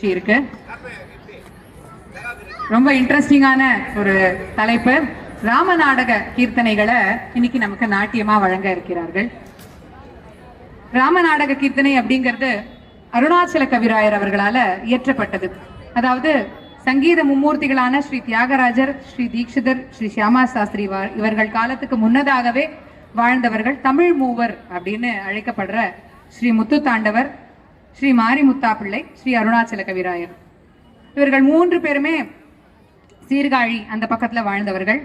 இருக்கு. ரொம்ப இன்ட்ரெஸ்டிங்கான ஒரு தலைப்பு. ராமநாடக கீர்த்தனைகளை இன்னைக்கு நமக்கு நாட்டியமா வழங்க இருக்கிறார்கள். ராமநாடக கீர்த்தனை அப்படிங்கிறது அருணாச்சல கவிராயர் அவர்களால இயற்றப்பட்டது. அதாவது சங்கீத மும்மூர்த்திகளான ஸ்ரீ தியாகராஜர், ஸ்ரீ தீக்ஷிதர், ஸ்ரீ சியாமா சாஸ்திரி இவர்கள் காலத்துக்கு முன்னதாகவே வாழ்ந்தவர்கள். தமிழ் மூவர் அப்படின்னு அழைக்கப்படுற ஸ்ரீ முத்து தாண்டவர், ஸ்ரீ மாரிமுத்தா பிள்ளை, ஸ்ரீ அருணாச்சல கவிராயர், இவர்கள் மூன்று பேருமே சீர்காழி அந்த பக்கத்துல வாழ்ந்தவர்கள்.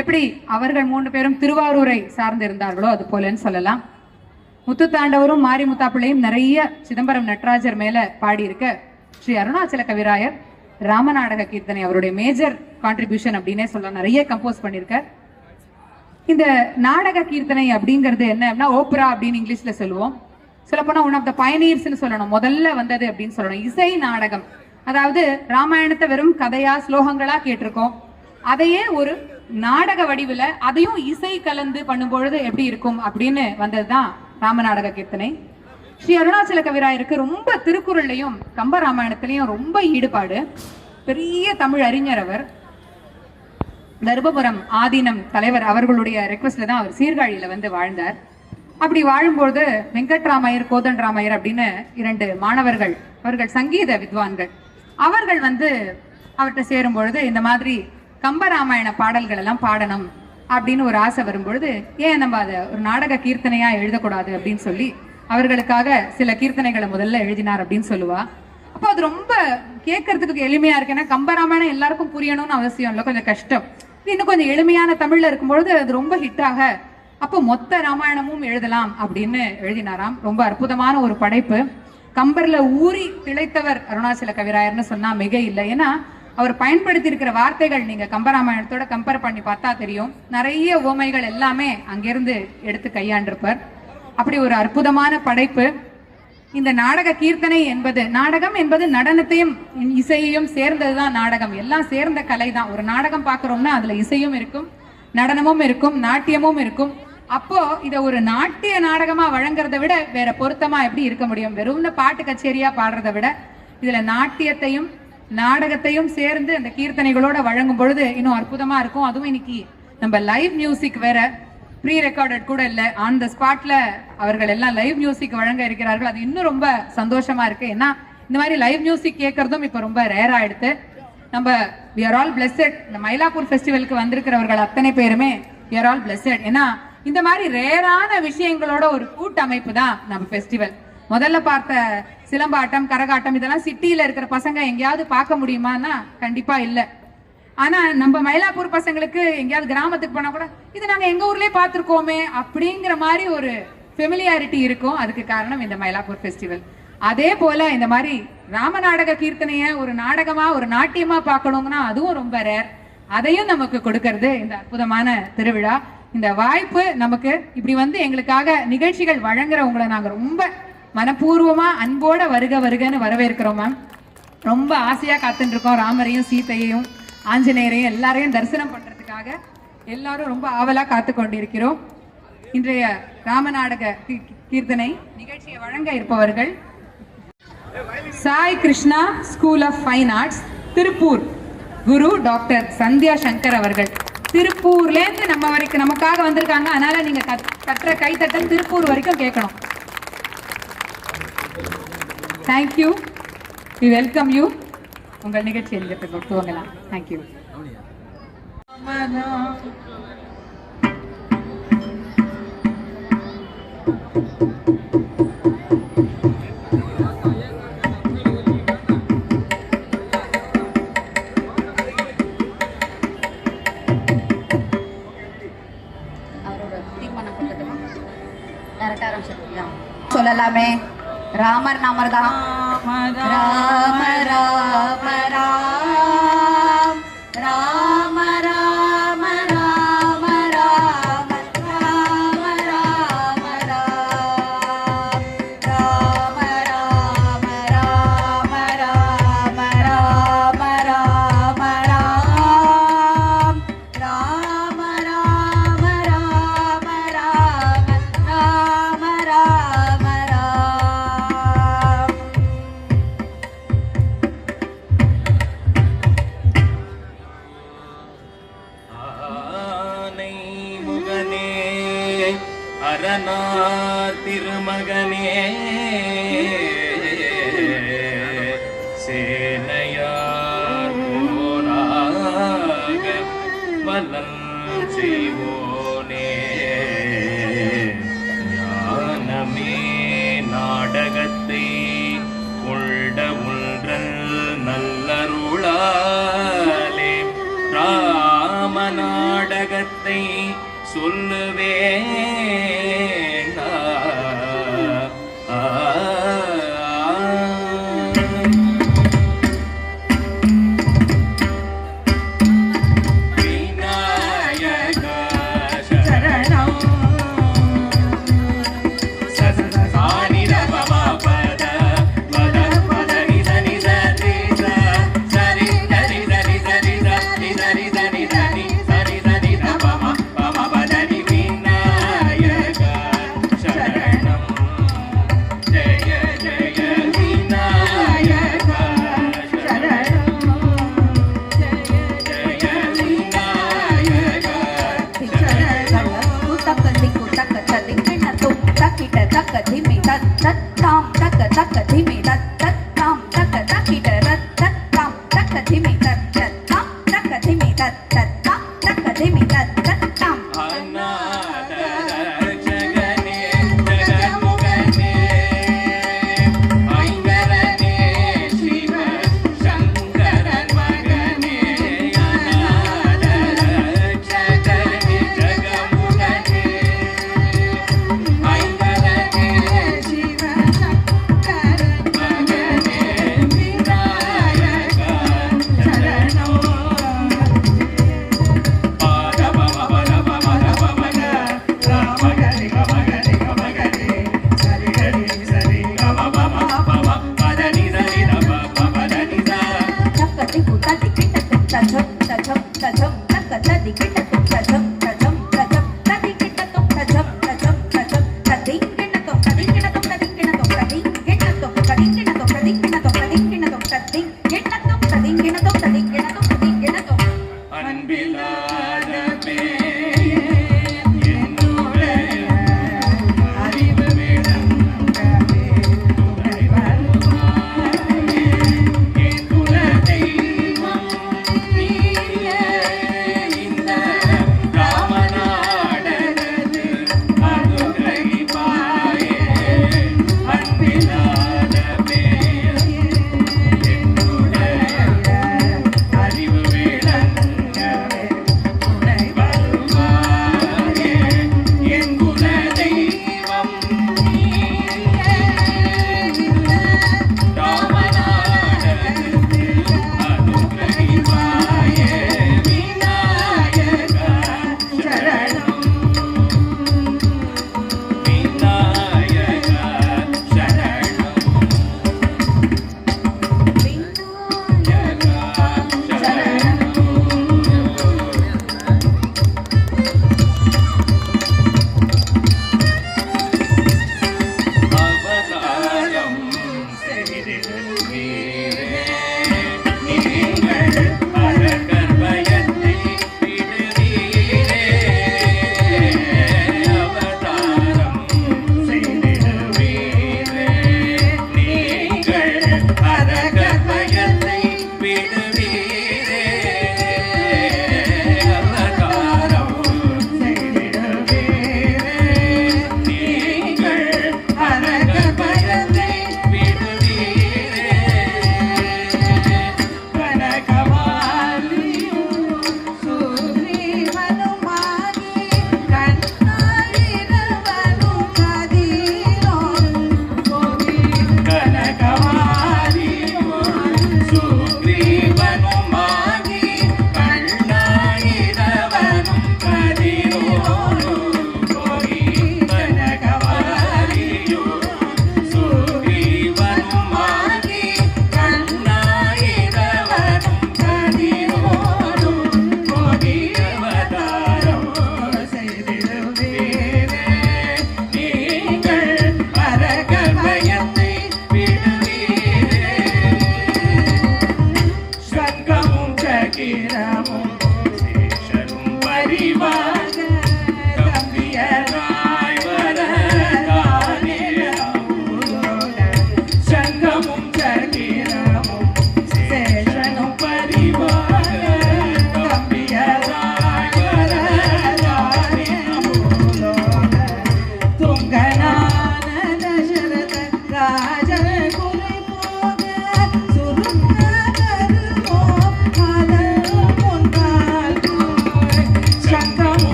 எப்படி அவர்கள் மூன்று பேரும் திருவாரூரை சார்ந்து இருந்தார்களோ அது போலன்னு சொல்லலாம். முத்து தாண்டவரும் மாரிமுத்தா பிள்ளையும் நிறைய சிதம்பரம் நடராஜர் மேல பாடியிருக்க ஸ்ரீ அருணாச்சல கவிராயர் ராமநாடக கீர்த்தனை அவருடைய மேஜர் கான்ட்ரிபியூஷன் அப்படின்னே சொல்லலாம். நிறைய கம்போஸ் பண்ணியிருக்க. இந்த நாடக கீர்த்தனை அப்படிங்கிறது என்ன அப்படின்னா ஓப்ரா அப்படின்னு இங்கிலீஷ்ல சொல்லுவோம். சொல்லப்போனா ஒன் ஆஃப் த பயனியர்ஸ்னு சொல்லணும், முதல்ல வந்தது அப்படின்னு சொல்லணும். இசை நாடகம், அதாவது ராமாயணத்தை வெறும் கதையா ஸ்லோகங்களா கேட்டிருக்கோம், அதையே ஒரு நாடக வடிவுல அதையும் இசை கலந்து பண்ணும்பொழுது எப்படி இருக்கும் அப்படின்னு வந்ததுதான் ராமநாடக கீர்த்தனை. ஸ்ரீ அருணாச்சல கவிராயருக்கு ரொம்ப திருக்குறள்லையும் கம்ப ராமாயணத்திலையும் ரொம்ப ஈடுபாடு. பெரிய தமிழ் அறிஞர் அவர். தர்மபுரம் ஆதீனம் தலைவர் அவர்களுடைய ரெக்வஸ்ட்ல தான் அவர் சீர்காழியில வந்து வாழ்ந்தார். அப்படி வாழும்போது வெங்கட்ராமையர், கோதண்டராமையர் அப்படின்னு இரண்டு மாணவர்கள், அவர்கள் சங்கீத வித்வான்கள், அவர்கள் வந்து அவர்கிட்ட சேரும் பொழுது இந்த மாதிரி கம்பராமாயண பாடல்கள் எல்லாம் பாடணும் அப்படின்னு ஒரு ஆசை வரும்பொழுது ஏன் நம்ம அதை ஒரு நாடக கீர்த்தனையா எழுதக்கூடாது அப்படின்னு சொல்லி அவர்களுக்காக சில கீர்த்தனைகளை முதல்ல எழுதினார் அப்படின்னு சொல்லுவா. அப்போ அது ரொம்ப கேட்கறதுக்கு எளிமையா இருக்கு. ஏன்னா கம்பராமாயணம் எல்லாருக்கும் புரியணும்னு அவசியம் இல்லை, கொஞ்சம் கஷ்டம். இன்னும் கொஞ்சம் எளிமையான தமிழ்ல இருக்கும்பொழுது அது ரொம்ப ஹிட்டாக, அப்போ மொத்த ராமாயணமும் எழுதலாம் அப்படின்னு எழுதினாராம். ரொம்ப அற்புதமான ஒரு படைப்பு. கம்பர்ல ஊறி திளைத்தவர் அருணாச்சல கவிராயர்னு சொன்னா மிக இல்லை. ஏன்னா அவர் பயன்படுத்தி இருக்கிற வார்த்தைகள் நீங்க கம்பராமாயணத்தோட கம்பேர் பண்ணி பார்த்தா தெரியும். நிறைய உவமைகள் எல்லாமே அங்கிருந்து எடுத்து கையாண்டிருப்பார். அப்படி ஒரு அற்புதமான படைப்பு இந்த நாடக கீர்த்தனை என்பது. நாடகம் என்பது நடனத்தையும் இசையையும் சேர்ந்ததுதான் நாடகம். எல்லாம் சேர்ந்த கலை தான். ஒரு நாடகம் பார்க்கிறோம்னா அதுல இசையும் இருக்கும், நடனமும் இருக்கும், நாட்டியமும் இருக்கும். அப்போ இத ஒரு நாட்டிய நாடகமா வழங்குறதை விட வேற பொருத்தமா எப்படி இருக்க முடியும்? வெறும் பாட்டு கச்சேரியா பாடுறதை விட இதுல நாட்டியத்தையும் நாடகத்தையும் சேர்ந்து அந்த கீர்த்தனைகளோட வழங்கும் பொழுது இன்னும் அற்புதமா இருக்கும். அதுவும் இன்னைக்கு நம்ம லைவ் மியூசிக் வேற, ப்ரீ ரெக்கார்டட் கூட இல்ல, ஆன் த ஸ்பாட்ல அவர்கள் எல்லாம் லைவ் மியூசிக் வழங்க இருக்கிறார்கள். அது இன்னும் ரொம்ப சந்தோஷமா இருக்கு. ஏன்னா இந்த மாதிரி லைவ் மியூசிக் கேட்கறதும் இப்ப ரொம்ப ரேர் ஆயிடுத்து. நம்ம we are all blessed. இந்த மயிலாப்பூர் ஃபெஸ்டிவலுக்கு வந்திருக்கிறவர்கள் அத்தனை பேருமே we are all blessed. ஏன்னா இந்த மாதிரி ரேரான விஷயங்களோட ஒரு கூட்டமைப்பு தான் நம்ம ஃபெஸ்டிவல். முதல்ல பார்த்த சிலம்பாட்டம், கரகாட்டம் இதெல்லாம் சிட்டியில இருக்கிற பசங்க எங்கேயாவது பார்க்க முடியுமான்னா கண்டிப்பா இல்ல. ஆனா நம்ம மயிலாப்பூர் பசங்களுக்கு எங்கேயாவது கிராமத்துக்கு போனா கூட இது நாங்க எங்க ஊர்லயே பார்த்திருக்கோமே அப்படிங்கிற மாதிரி ஒரு ஃபெமிலியாரிட்டி இருக்கும். அதுக்கு காரணம் இந்த மயிலாப்பூர் ஃபெஸ்டிவல். அதே போல இந்த மாதிரி ராமநாடக கீர்த்தனைய ஒரு நாடகமா ஒரு நாட்டியமா பார்க்கணும்னா அதுவும் ரொம்ப ரேர். அதையும் நமக்கு கொடுக்கறது இந்த அற்புதமான திருவிழா. இந்த வாய்ப்பு நமக்கு இப்படி வந்து எங்களுக்காக நிகழ்ச்சிகள் வழங்குற உங்களை நாங்க ரொம்ப மனப்பூர்வமா அன்போட வருக வருகன்னு வரவேற்கிறோம் மேம். ரொம்ப ஆசையா காத்துட்டு இருக்கோம். ராமரையும் சீத்தையையும் ஆஞ்சநேயரையும் எல்லாரையும் தரிசனம் பண்றதுக்காக எல்லாரும் ரொம்ப ஆவலா காத்து கொண்டிருக்கிறோம். இன்றைய ராமநாடக கீர்த்தனை நிகழ்ச்சியை வழங்க இருப்பவர்கள் Sai Krishna school of fine arts Tiruppur guru doctor Sandhya Shankar அவர்கள். திருப்பூர்ல இருந்து நம்ம வரைக்கும் நமக்காக வந்திருக்காங்க. அதனால நீங்க கற்ற கைத்தட்டல் திருப்பூர் வரைக்கும் கேட்கணும். Thank you, we welcome you. உங்கள் நிகழ்ச்சி எங்களுக்கு துவங்கலாம். தேங்க்யூ. சொல்லலாமே, ராமர் நாமர் தான். ராம ராம ராம் ராம ராம ராம ராம ராம ராம ராம் ராம ராம ராம ராம ராம ராம ராம் ராம ராம ராம ராம ராம ராம ராம். செய்வோனே ஞானமே நாடகத்தை உள்ள உன்றல் நல்லருளாலே ராம நாடகத்தை சொல்லுவேன் விநாயகா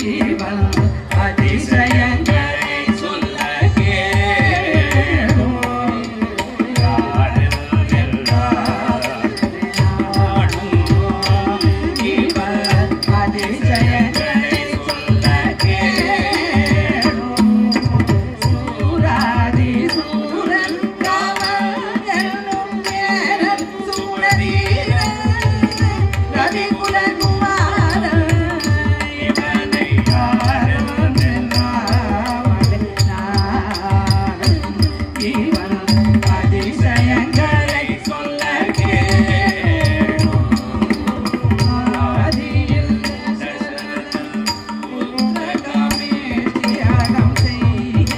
இவன் அதிசயங்களை சொல்ல கேளும் இவன் அதிசயங்களை சொல்ல கேளும் சூராதி சூரன் காவலும் நேரம் சூடதீரன் ரவி குலகுமாரன் இவனை யாரும் இவன் அதிசயங்களை சொல்ல கேளும் ஆதியில் உலகமே தியாகம் செய்ய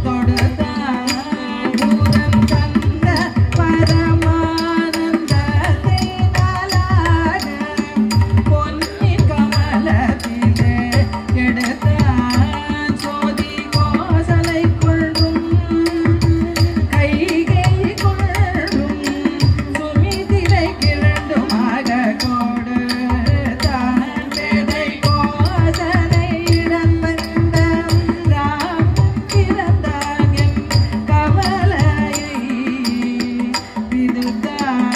தொடுத்தான் பூரம் தந்த பரமானந்தத்தை நாளாக பொன்னி கமலத்திலே எடுத்தான் சோதி கோசலை கொள்ளும் கைகை கொள்ளும் சுமிதிரை கிரண்டுமாக கொடுத்தான் பேதை கோசலை இழந்த ராம் பிறந்தான் என் கவலையை விடுத்தான்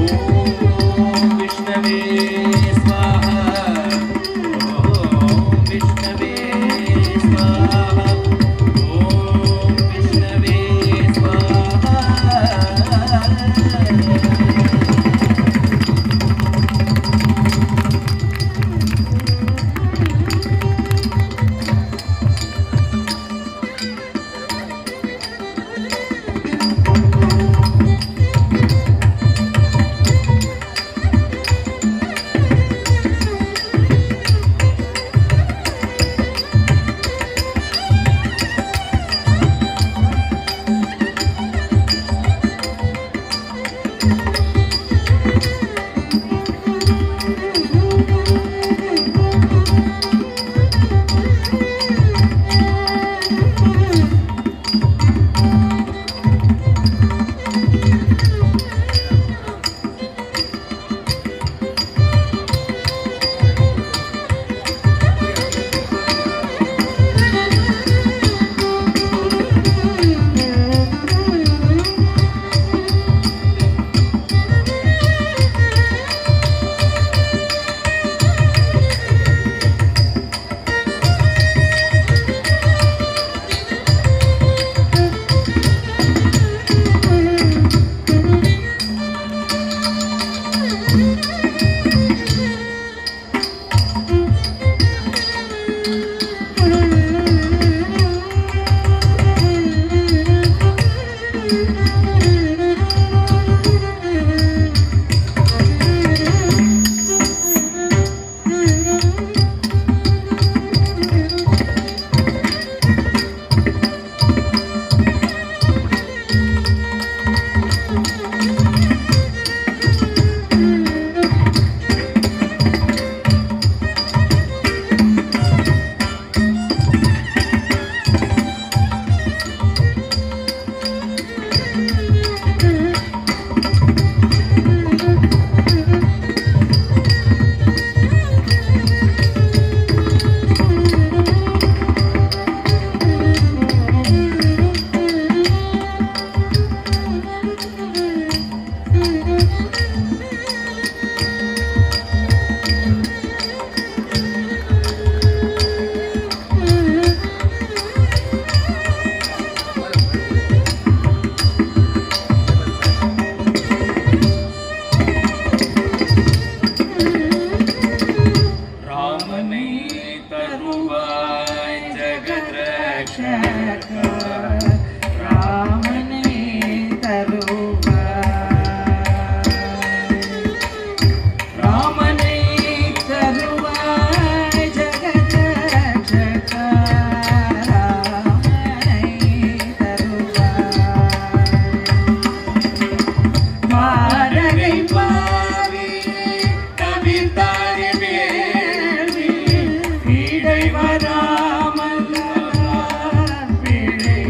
ஓம் விஷ்ணவே ஸ்வாஹா ஓம் விஷ்ணவே ஸ்வாஹா ஓம் விஷ்ணவே ஸ்வாஹா ராமனை தருவாய் ஜெகத்ரக்ஷக ராமனே தருவாய் ராமனே தருவாய் ஜெகத்ரக்ஷக ராமனே தருவாய் மாரகை பாவி கவிதாரி வேள்வி பீடை வராமல் பிழை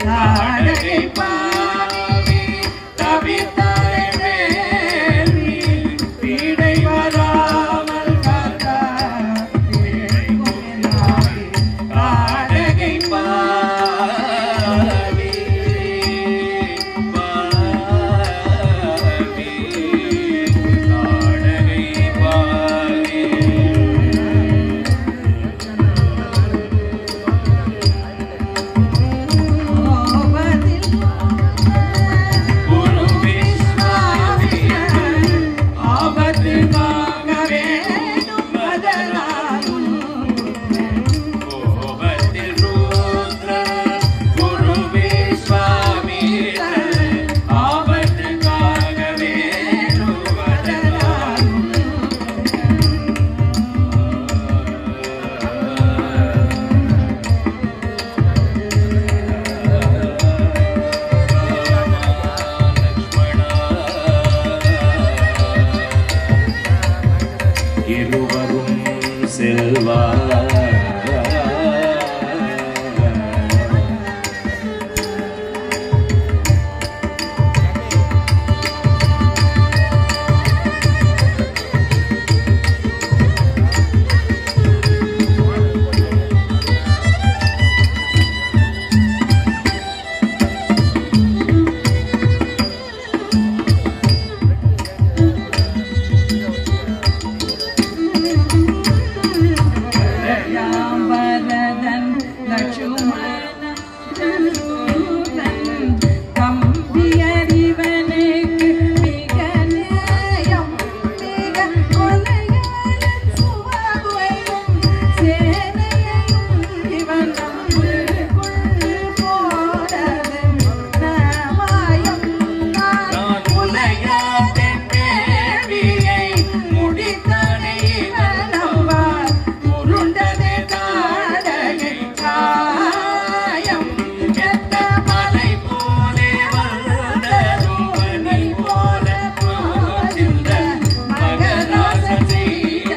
நாடகை பாவி கவிதாரி வேள்வி பீடை வராமல் நாடகை பாவி நாடகை பாவி குரு விஸ்வாமித்திரர் ஆபத்து காக்கவே கோபத்தில் ருத்ரர் குரு விஸ்வாமித்திரர் ஆபத்து காக்கவே இருவரும் செல்வார் பரதன் லட்சுமணன் சத்ருகன் தம்பியறிவனுக்கு மிக நேயம் மிக கொலையாளன் சுவகுவையும் சேனையையும் இவன் நம்புக்குள் போனது நமாயம் நான் உலகத்தின் வேள்வியை முடித்தனை நம்பார் உருண்டதே தாடகை காயம் எத்த மலை போலே வந்ததும் பனி போல போகின்ற மகராசன் செய்த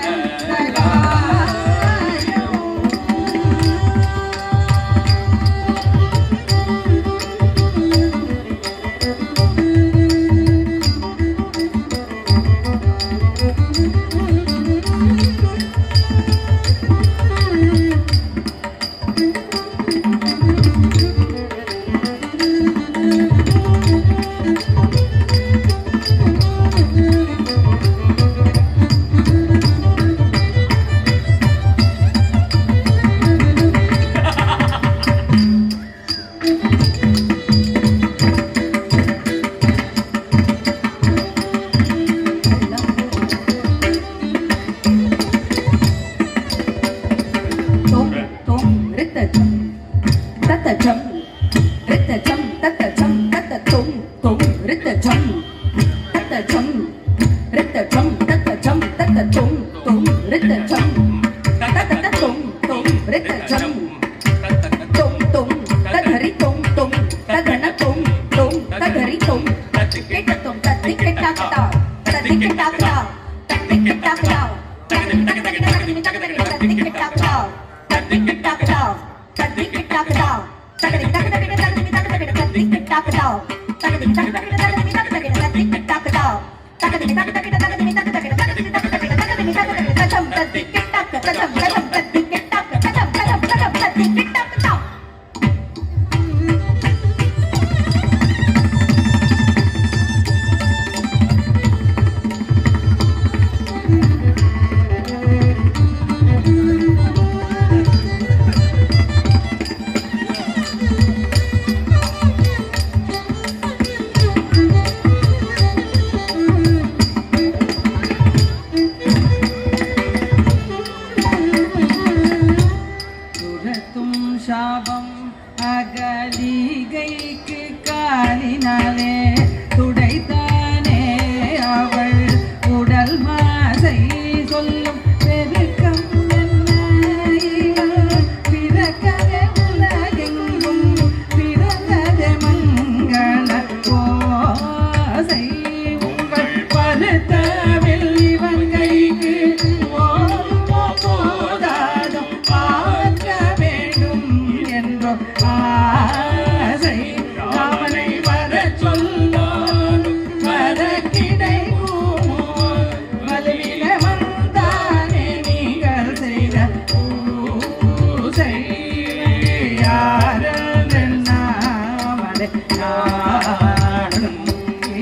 தொம் தொம் ரித்தஜம் தத்தஜம் ரித்தஜம் தத்தஜம் தத்த தொம் தொம் ரித்தஜம் தத்தஜம் ரித்தஜம் தத்தஜம் தத்த தொம் தொம் ரித்தஜம் தத்த தொம் தொம் ரித்தஜம் தொம் தொம் ததரி தொம் தொம் ததன தொம் தொம் ததரி தொம் கிட்ட தொம் தத்தி கிட்டாக்கடா தத்தி கிட்டாக்கடா தத்தி கிட்டாக்கடா தத்தி கிட்டாக்கடா தத்தி கிட்டாக்கடா தத்தி கிட்டாக்கடா தத்தி கிட்டாக்கடா தத்தி கிட்டாக்கடா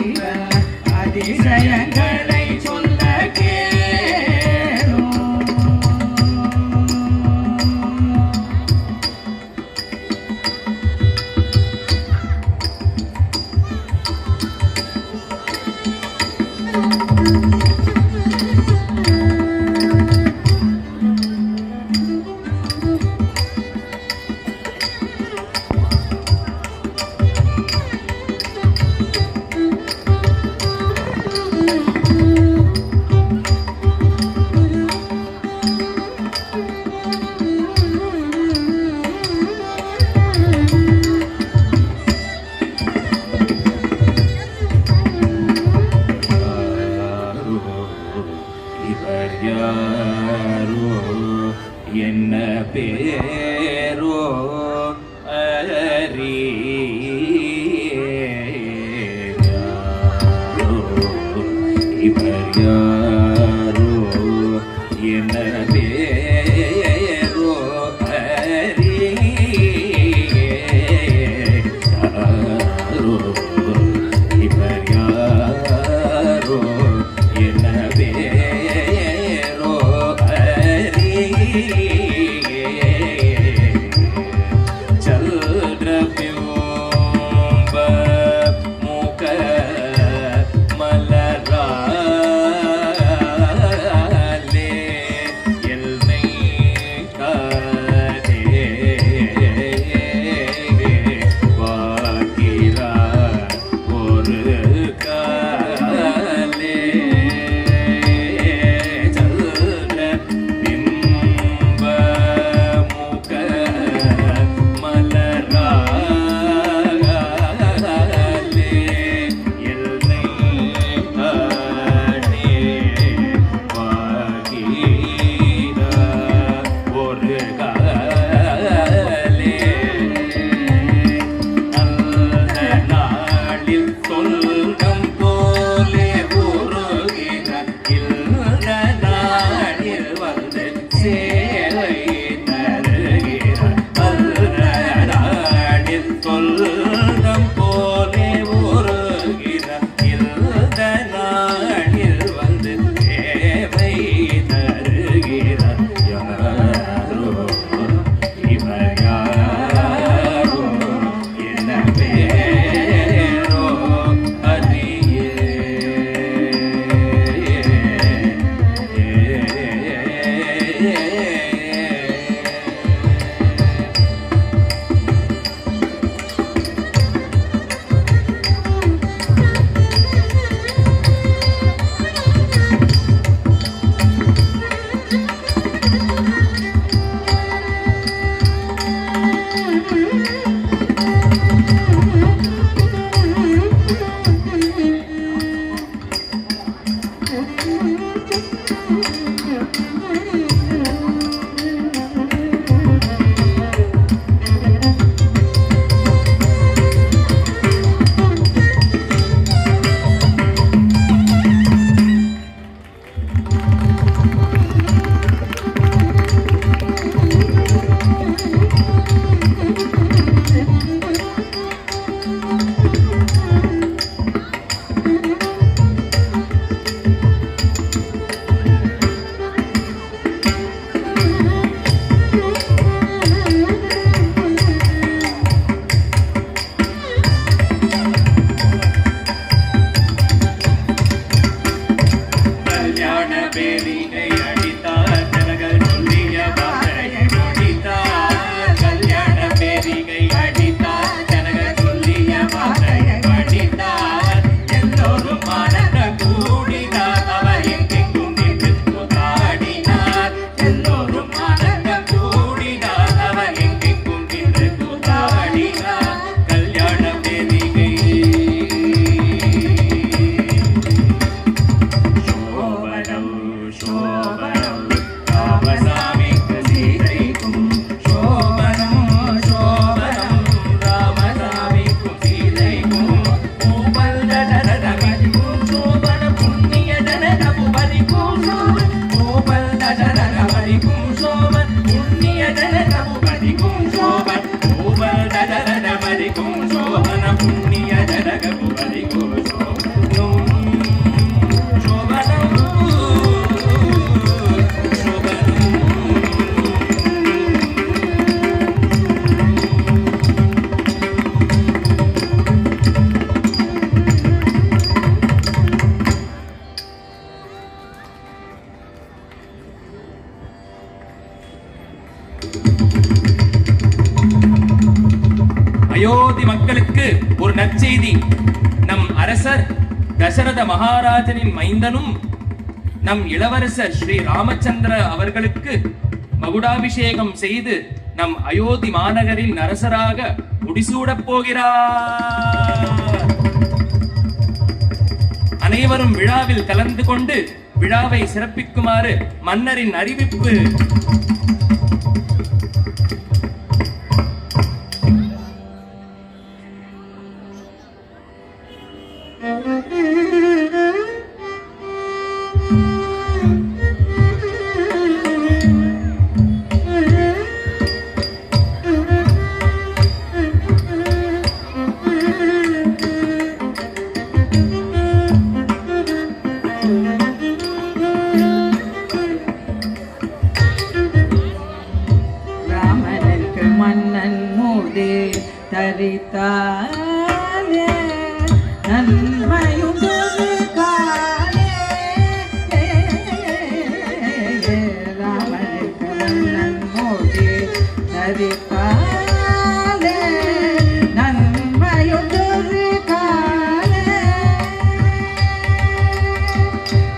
செய்த அதிசயங்களை சொல்ல கேளும். இவர் யாரோ என்ன பேரோ அறியாரோ இவர் யாரோ என்ன பேரோ அறியாரோ இவர் யாரோ என்ன பேரோ அறியாரோ நற்செய்தி. நம் அரசர் தசரத மகாராஜனின் மைந்தனும் நம் இளவரசர் ஸ்ரீ ராமச்சந்திர அவர்களுக்கு மகுடாபிஷேகம் செய்து நம் அயோத்தி மாநகரின் அரசராக முடிசூடப் போகிறார். அனைவரும் விழாவில் கலந்து கொண்டு விழாவை சிறப்பிக்குமாறு மன்னரின் அறிவிப்பு. ராமனுக்கு மன்னன் மூடே தரித்தாலே நன்மையுண்டது காலே. ராமனுக்கு மன்னன் மூடே தரித்தாலே நன்மையுண்டது காலே.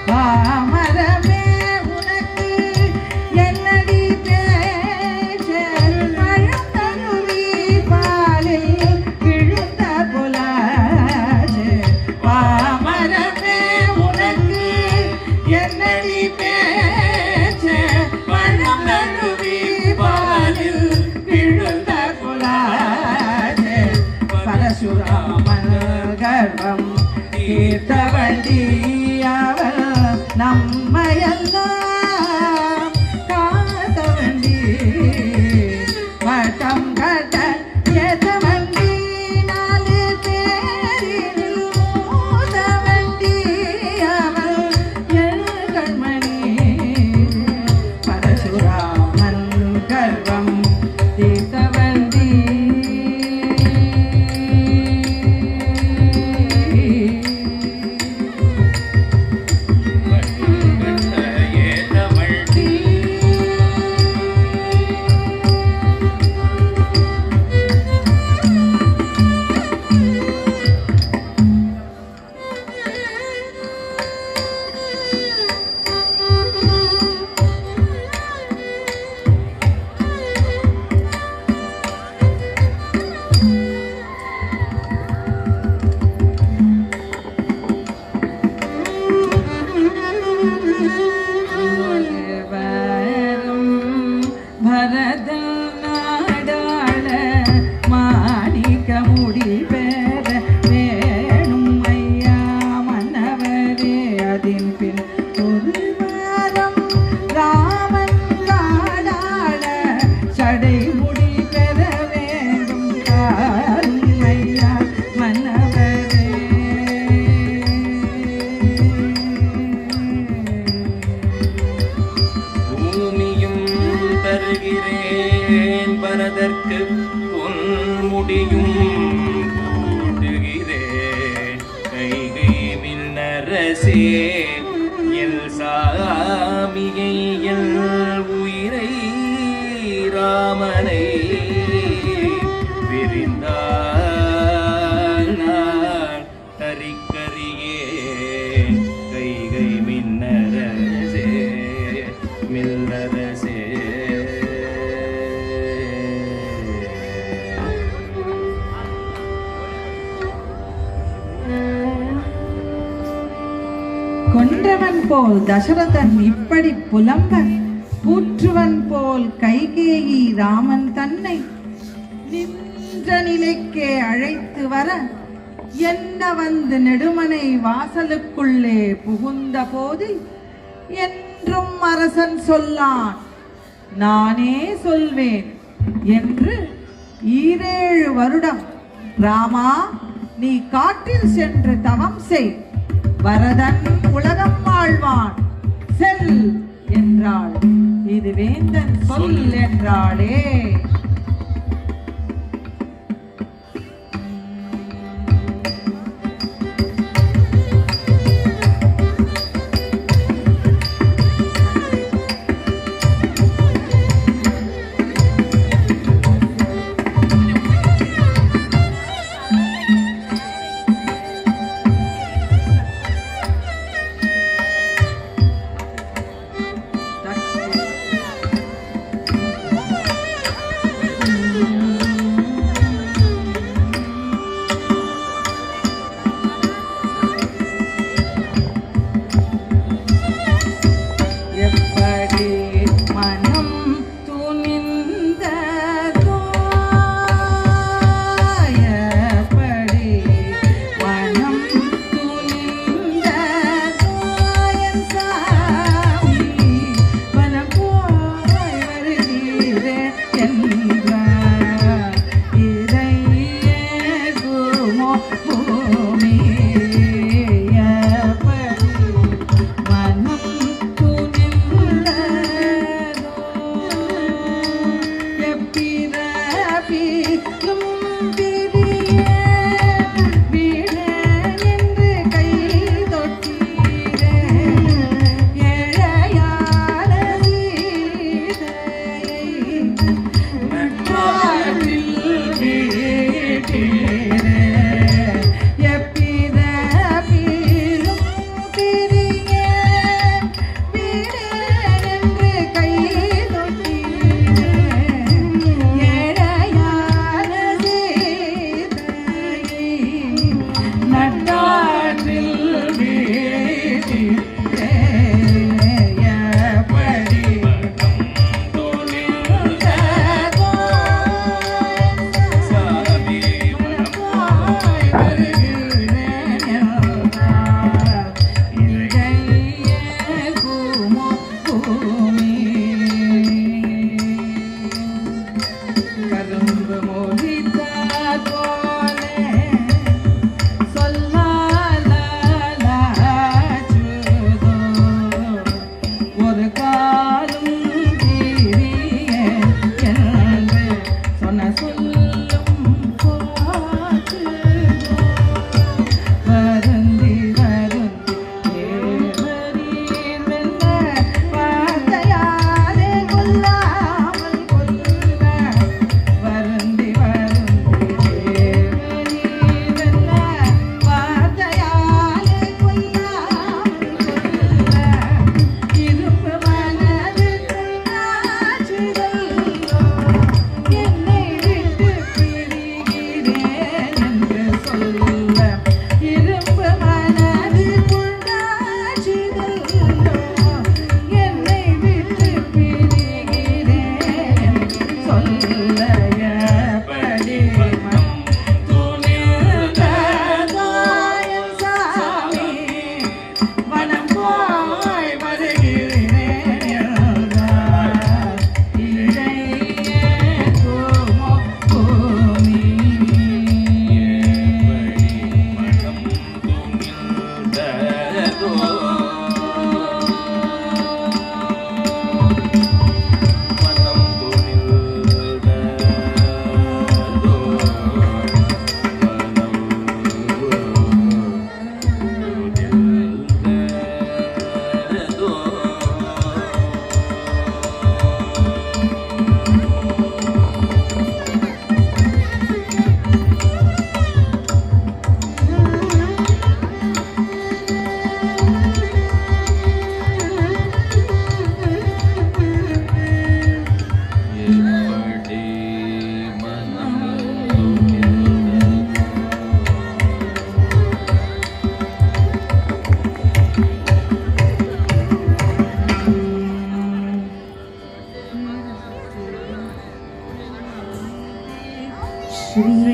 பாமரமே உனக்கு என்னடி பேச்ச பழந்தருவி பாலில் விழுந்த புலாச்சு. பாமரமே உனக்கு என்னடி பேச்ச பழந்தருவி பாலில் விழுந்த புலாச்சு. பரசுராமன் கர்வம் தீர்த்தவண்டி அவள் நம்மையெல்லாம் காத்தவண்டி. வட்டம் கட்ட எதவண்டி நாலு பேரில் மூதவண்டி அவள் எழு கண்மணி. பரசுராமன் கர்வம் தீர்த்தவண்டி. பரத நாடாள மாணிக்க முடி பெற வேணும் ஐயா மன்னவரே. அதின் பின் ஒரு வாரம் ராமன் காடாள சடை முடி பெற வேண்டும் காரும் ஐயா மன்னவரே. பூமியும் தருகிறேன் பரதற்கு பொன்முடியும் கூட்டுகிறேன் கைகை மின்னரசே. எல் சாமியை எல் உயிரை ராமனை விரிந்தால் நான் தரிக்கறியேன் கைகை மின்னரசே மில்லரசே. கொன்றவன் போல் தசரதன் இப்படி புலம்ப கூற்றுவன் போல் கைகேயி ராமன் தன்னை நின்ற நிலைக்கே அழைத்து வர என்ன வந்து நெடுமனை வாசலுக்குள்ளே புகுந்த போது என்றும் அரசன் சொல்லான் நானே சொல்வேன் என்று 7 வருடம் ராமா நீ காட்டில் சென்று தவம் செய், வரதன் உலகம் வாழ்வான் செல் என்றாள். இது வேந்தன் சொல் என்றாளே.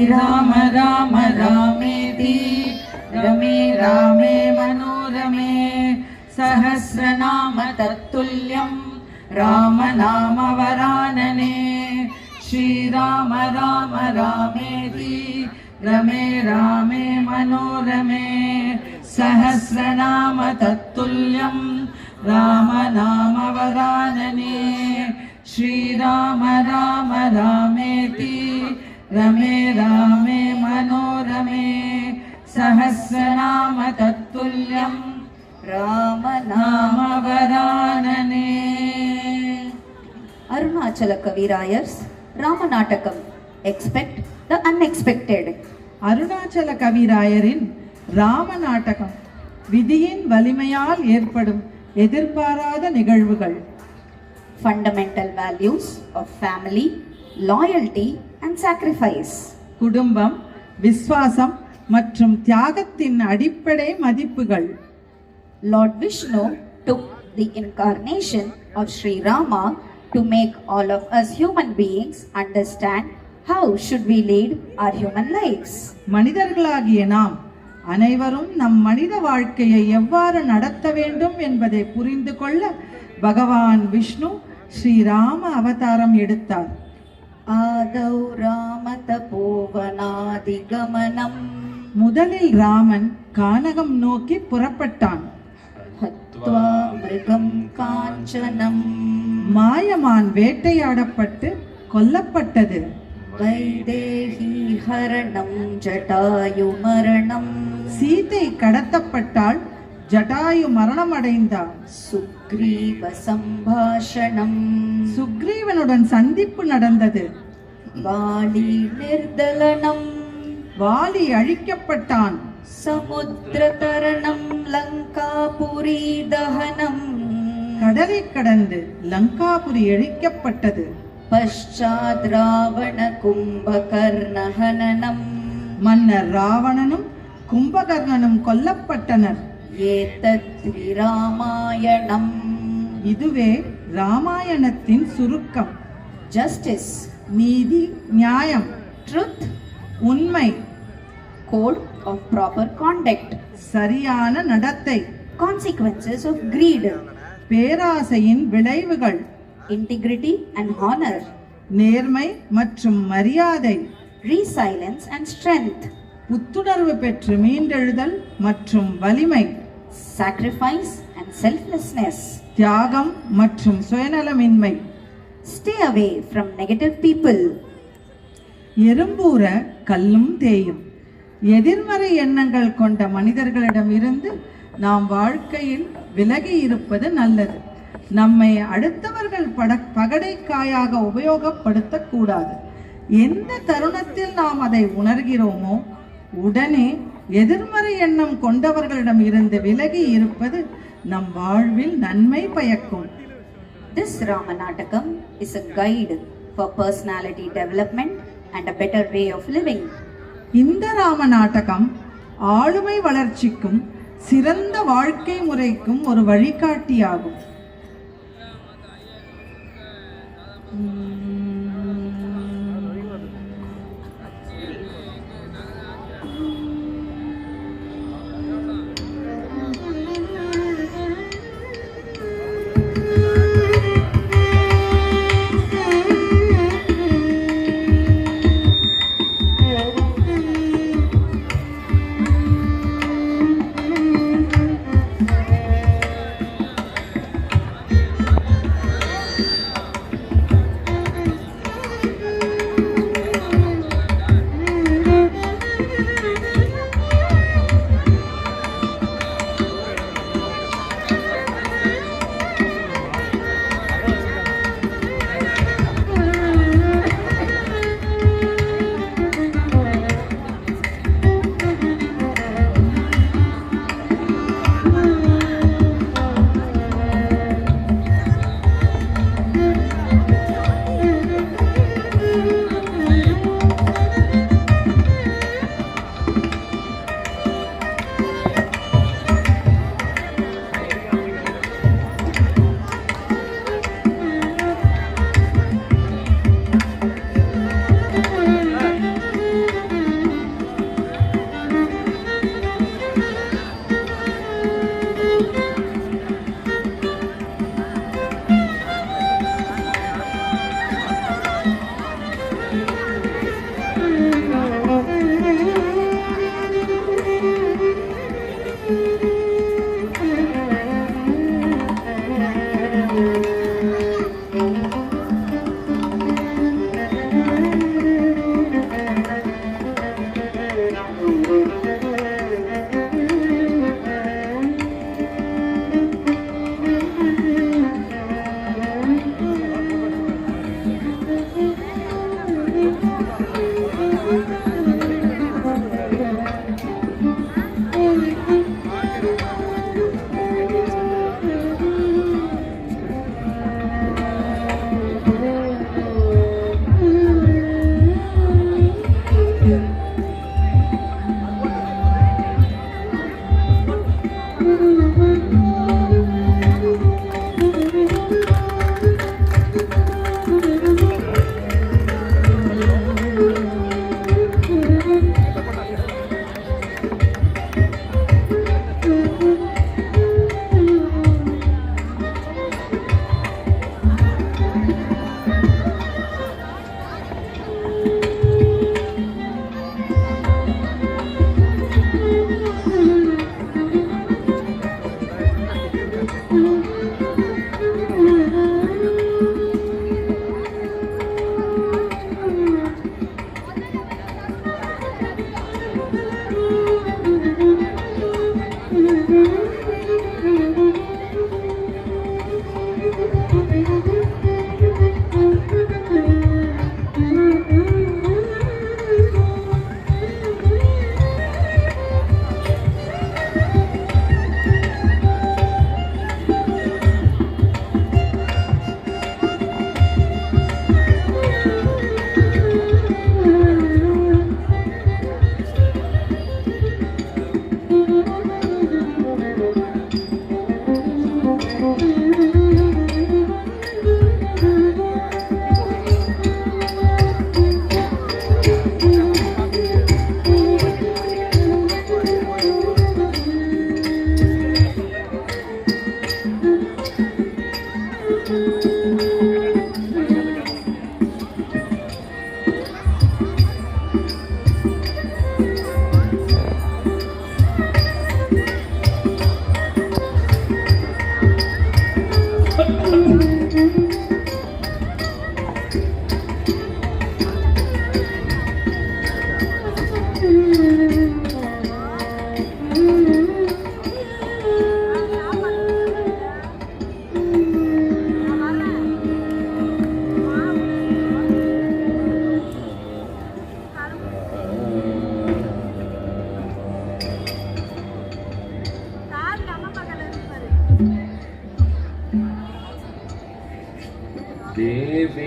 श्रीराम राम रामेति रमे रामे मनोरमे सहस्रनाम तत्तुल्यं रामनामवरानने श्रीराम राम रामेति रमे रामे मनोरमे सहस्रनाम तत्तुल्यं रामनामवरानने श्रीराम राम रामेति रमे रामे मनोरमे सहस्रनाम तत्तुल्यं रामनामवरानने. Arunachala Kavirayar's Ramanatakam. Expect the unexpected. Arunachal கவிராயரின் ராமநாடகம் விதியின் வலிமையால் ஏற்படும் எதிர்பாராத நிகழ்வுகள். Fundamental values of family, loyalty and sacrifice. குடும்பம், விசுவாசம் மற்றும் தியாகத்தின் அடிப்படை மதிப்புகள். Lord Vishnu took the incarnation of Sri Rama to make all of us human beings understand how should we lead our human lives. மனிதர்களாகிய நாம் அனைவரும் நம் மனித வாழ்க்கையை எவ்வாறு நடத்த வேண்டும் என்பதை புரிந்து கொள்ள பகவான் விஷ்ணு ஸ்ரீராம அவதாரம் எடுத்தார். ஆதௌ ராம தபோவனாதிகமனம். முதலில் ராமன் கானகம் நோக்கி புறப்பட்டான். ஹத்வா மிருகம் காஞ்சனம். மாயமான் வேட்டையாடப்பட்டு கொல்லப்பட்டது. வைதேகி ஹரணம் ஜடாயு மரணம். சீதை கடத்தப்பட்டால் ஜடாயு மரணம் அடைந்தார். சுக்ரீவ சம்பாஷணம். சுக்ரீவனுடன் சந்திப்பு நடந்தது. வாலி நிர்தலனம். வாலி அழிக்கப்பட்டான். சமுத்திர தரணம் லங்காபுரி தஹனம். கடலை கடந்து லங்காபுரி அழிக்கப்பட்டது. பశ్చాத் ராவண கும்பகர்ணஹனனம். மன்னர் ராவணனும் கும்பகர்ணனும் கொல்லப்பட்டனர். ஏதத் ராமாயணம். இதுவே ராமாயணத்தின் சுருக்கம். ஜஸ்டிஸ், நீதி, நியாயம், ட்ரூத், உண்மை, கோட் ஆஃப் ப்ராப்பர் கான்டக்ட், சரியான நடத்தை, கான்சிக்வன்சஸ் ஆஃப் கிரீட், பேராசையின் விளைவுகள், இன்டிகிரிட்டி அண்ட் ஹானர், நேர்மை மற்றும் மரியாதை, resilience and strength, புத்துணர்வு பெற்று மீண்டெழுதல் மற்றும் வலிமை, sacrifice and selflessness. தியாகம் மற்றும் சுயநலமின்மை. Stay away from negative people. எறும்பூர கல்லும் தேயும். எதிர்மறை எண்ணங்கள் கொண்ட மனிதர்களிடம் இருந்து நாம் வாழ்க்கையில் விலகி இருப்பது நல்லது. நம்மை அடுத்தவர்கள் பகடைக்காயாக உபயோகப்படுத்தக்கூடாது. எந்த தருணத்தில் நாம் அதை உணர்கிறோமோ உடனே எதிர்மறை எண்ணம் கொண்டவர்களிடம் இருந்து விலகி இருப்பது நம் வாழ்வில் நன்மை பயக்கும். This Ramanatakam is a guide for personality development and a better way of living. இந்த ராமநாடகம் ஆளுமை வளர்ச்சிக்கும் சிறந்த வாழ்க்கை முறைக்கும் ஒரு வழிகாட்டியாகும்.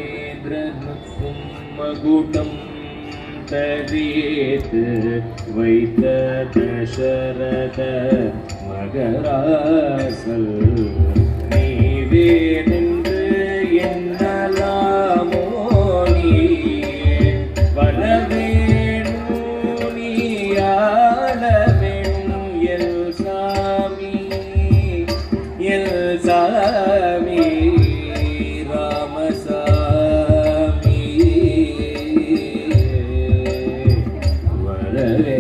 தேவேந்திரனுக்கும் மகுடம் தரியேத் வைத்த தசரத மகராசல் நீவே நின்று என்னலாமோ நீ வரவேணு நீயாள வேணும் எல் சாமி ராமசாமி வரவே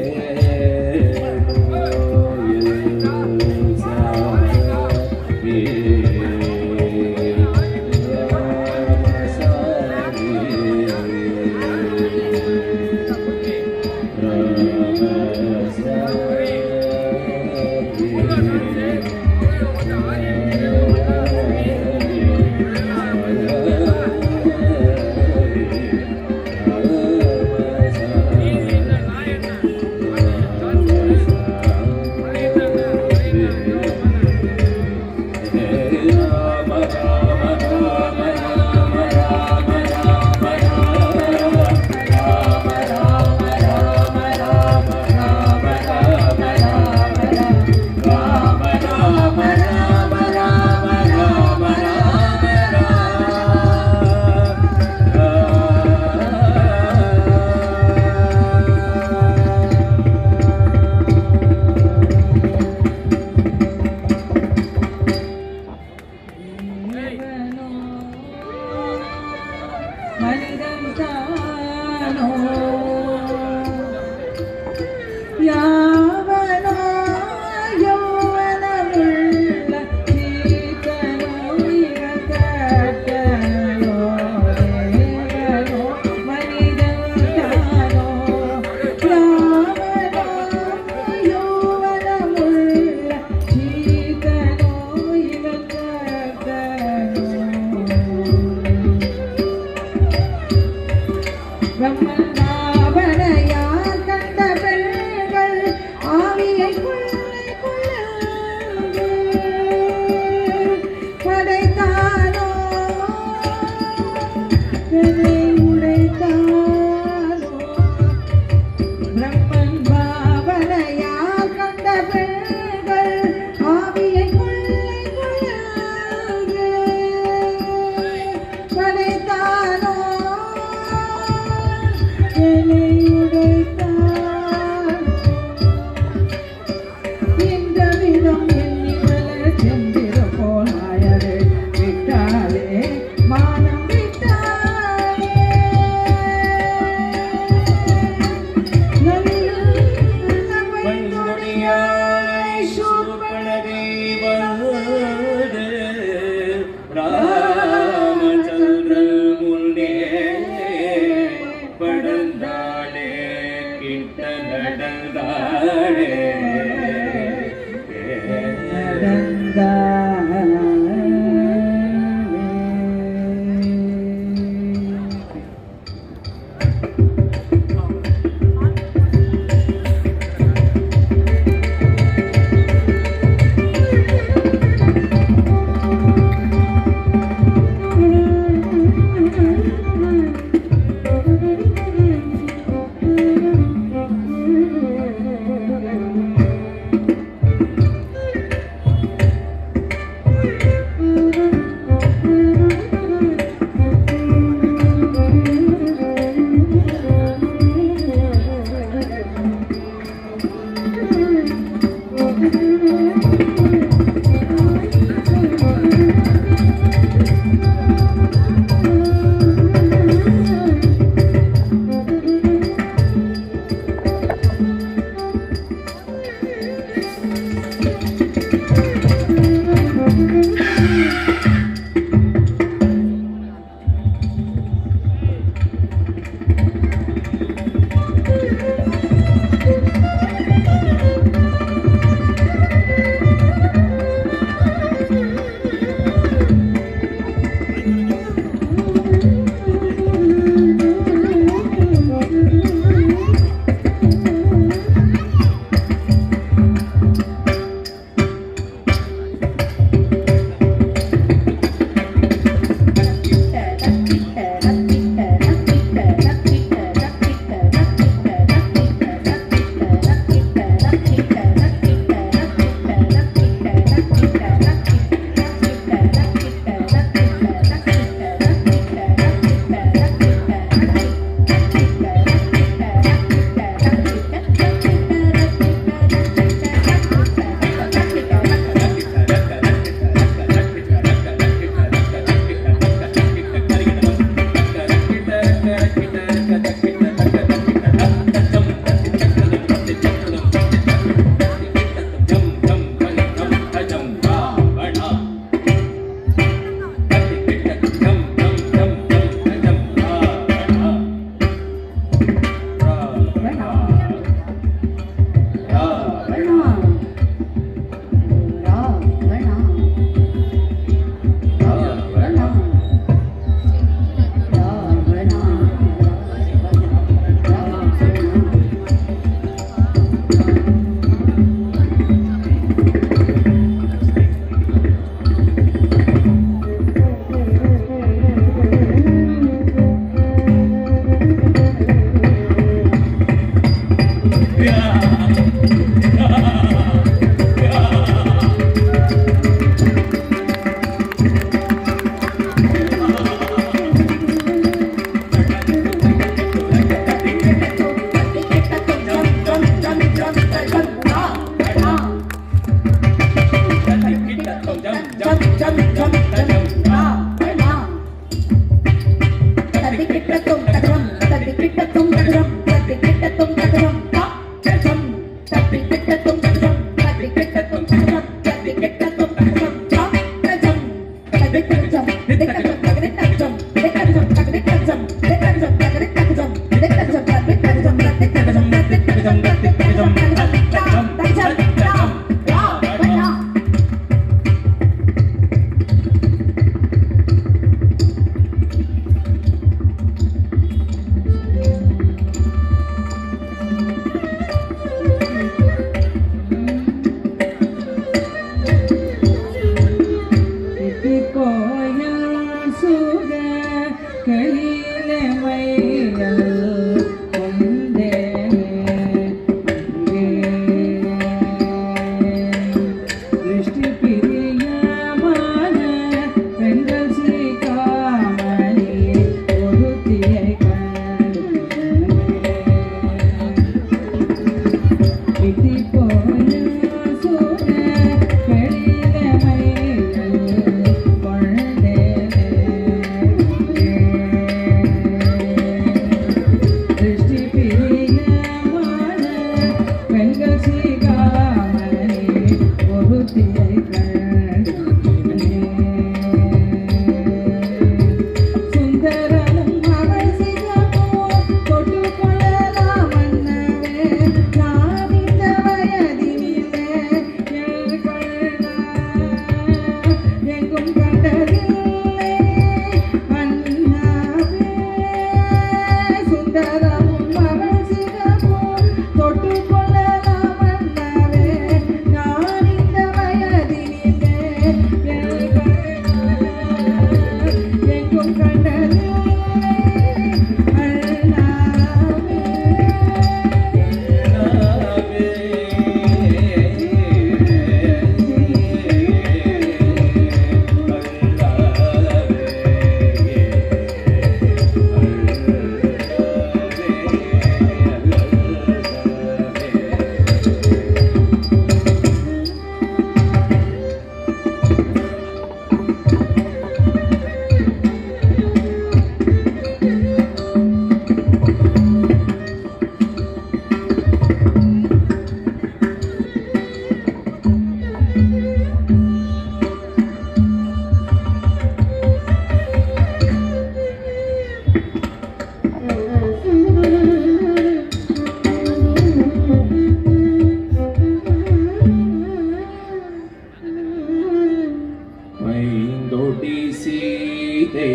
சீதை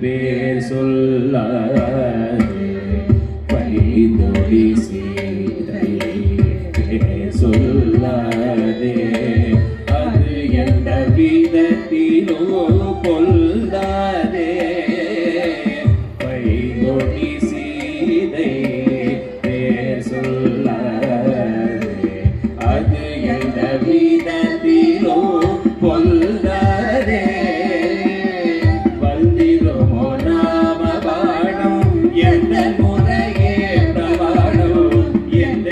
பேர் சொல்லாதே பைந்தொழி சீதை பேர் சொல்லாதே அது எந்த விதத்திலோ கொல்லாதே பைந்தொழி சீதை பேர் சொல்லாதே அது எந்த விதத்திலோ கொல்லாதே வந்திருமோ நாம பாடம் எந்த முறையே பிரமாணம் எந்த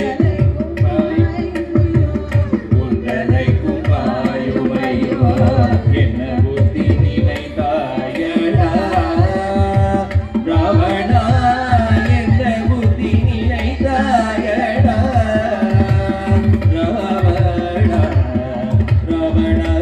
உந்தனைக்கும் வாயுமையோ என்ன புத்தி நினைத்தாயடா ராவணா என்ன புத்தி நினைத்தாயடா ராவணா ராவணா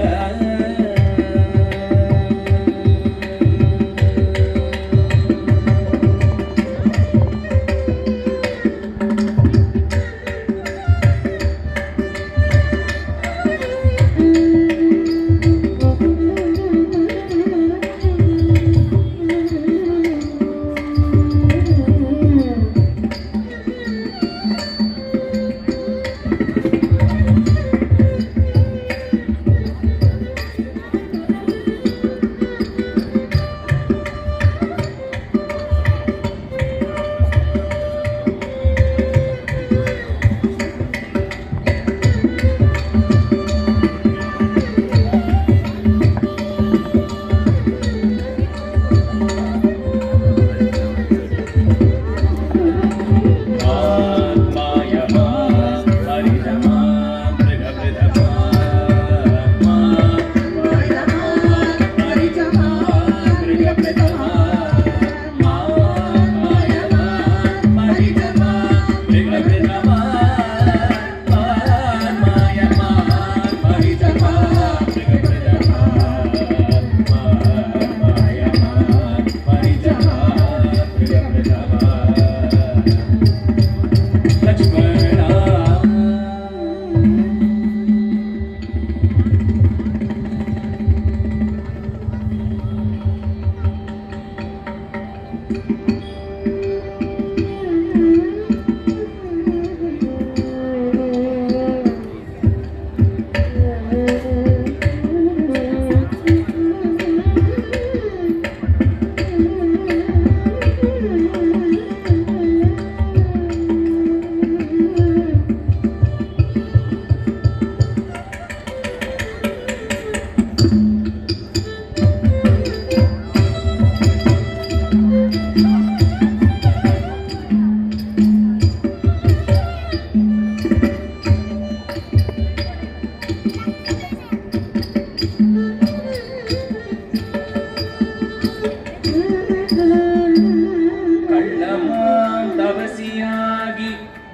கள்ளமாம் தவசியாகி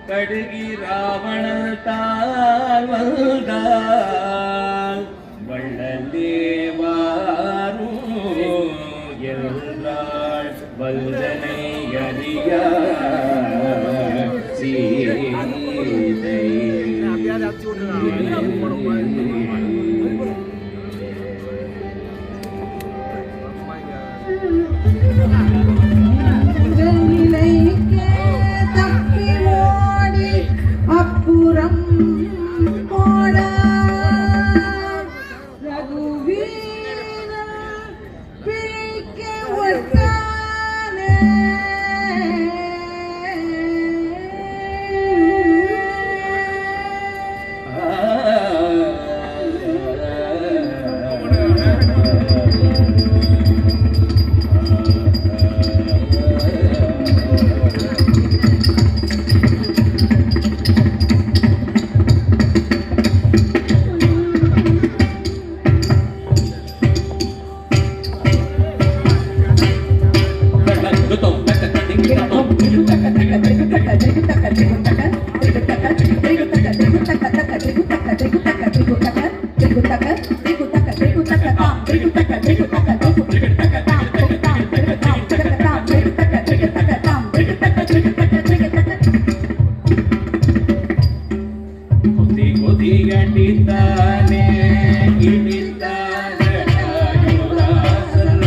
கடுகி ராவணன் தால் வந்தால் வள்ளலேவாரும் என்றாள் வல்தனை அறியா சீதை நிலைக்கே தப்பி ஓடி அப்புறம் போடா ரகுவீரன் பிழைக்க ஒட்டானே இடித்தானே இடித்தானே யுவராசன்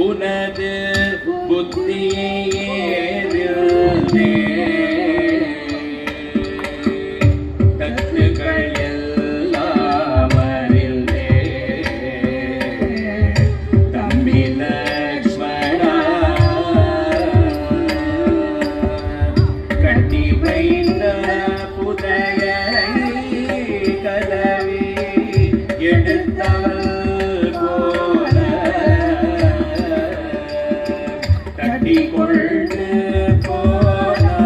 உனது புத்தியை ஏறில்தே தத்துகள் எல்லாம் அறிந்தே தம்பி லக்ஷ்மணா கட்டி வைத்த புதையை கலவி எடுத்தவள் போல கட்டி கொண்டு போனாள்.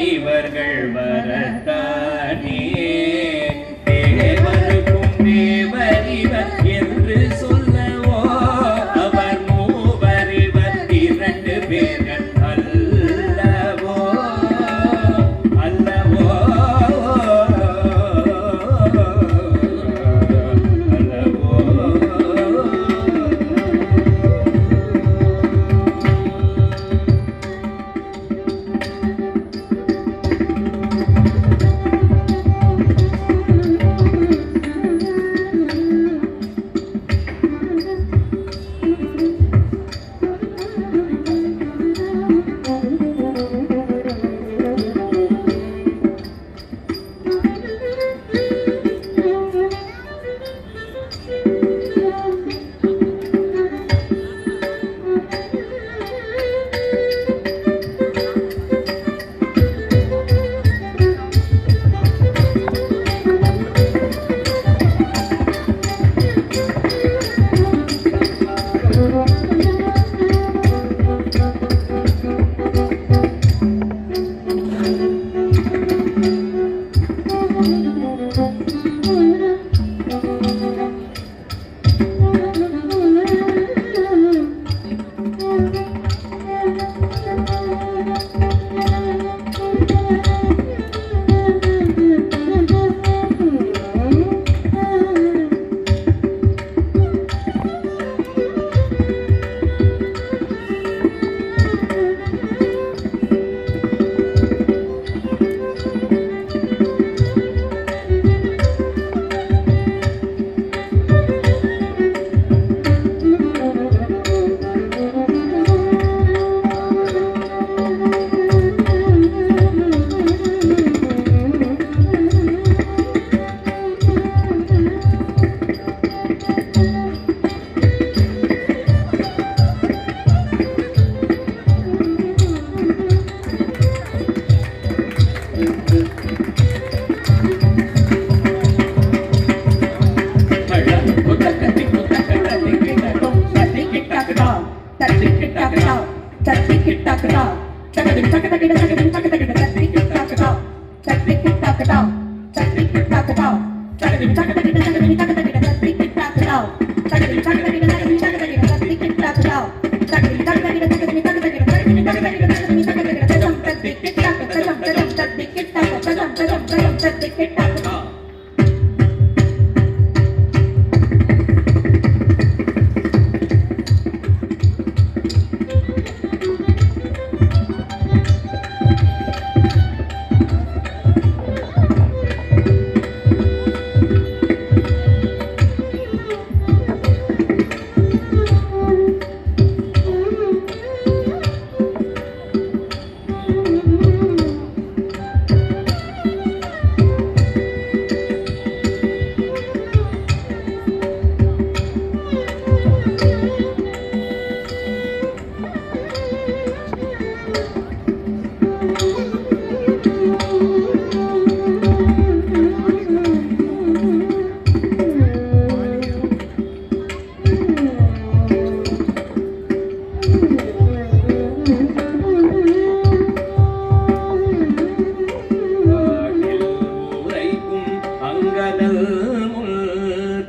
இவர்கள் வரத்தானே தேவருக்கும் தேவரிவர் என்று சொல்லவோ அவர் மூவரிவர் இரண்டு பேர்கள் அல்லவோ அல்லவோ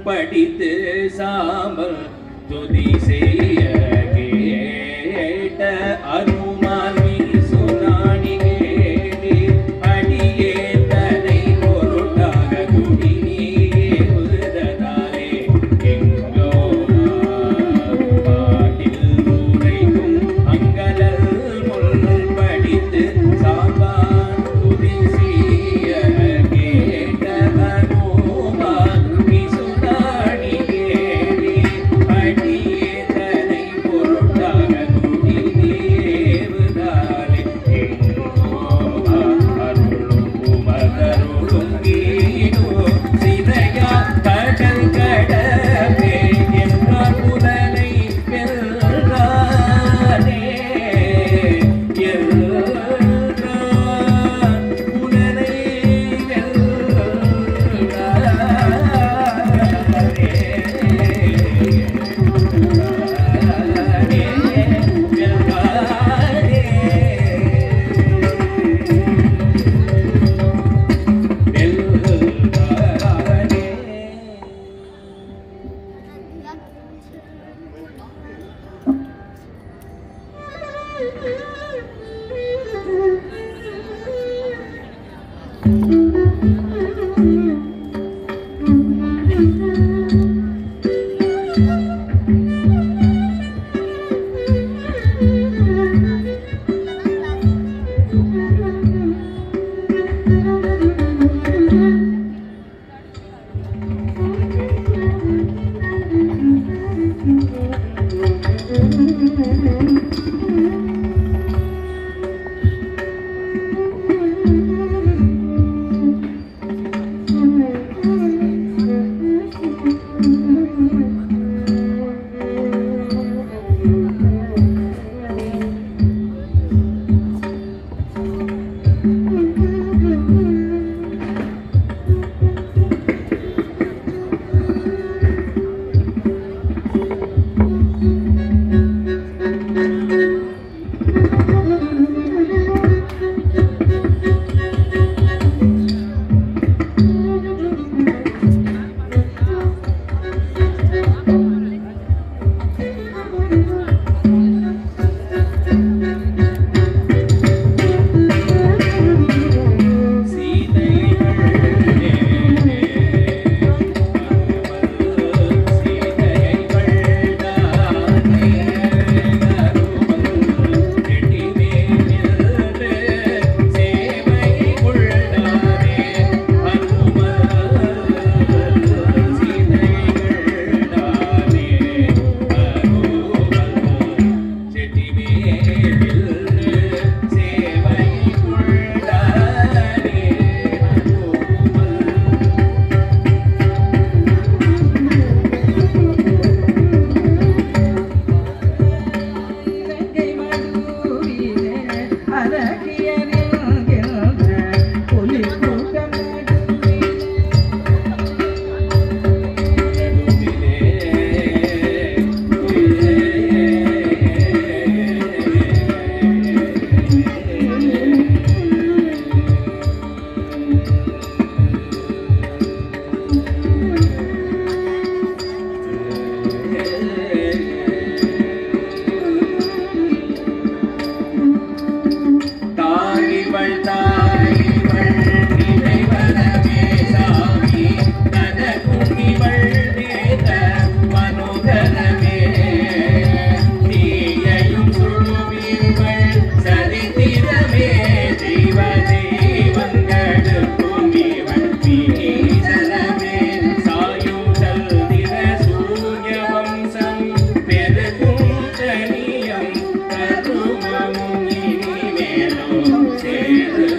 படித்து சாம்பல் துதி செய்ய கேட்ட அருமான் சுனானி கேடி அடியே தனை பொருட்டாக குடி நீதாரே எங்கோ பாட்டில் உரைக்கும் அங்கலல் முள் படித்து சாம்பான் துதி செய்ய கேட்ட அருமான் சுனானி கேடி அடியே சேரு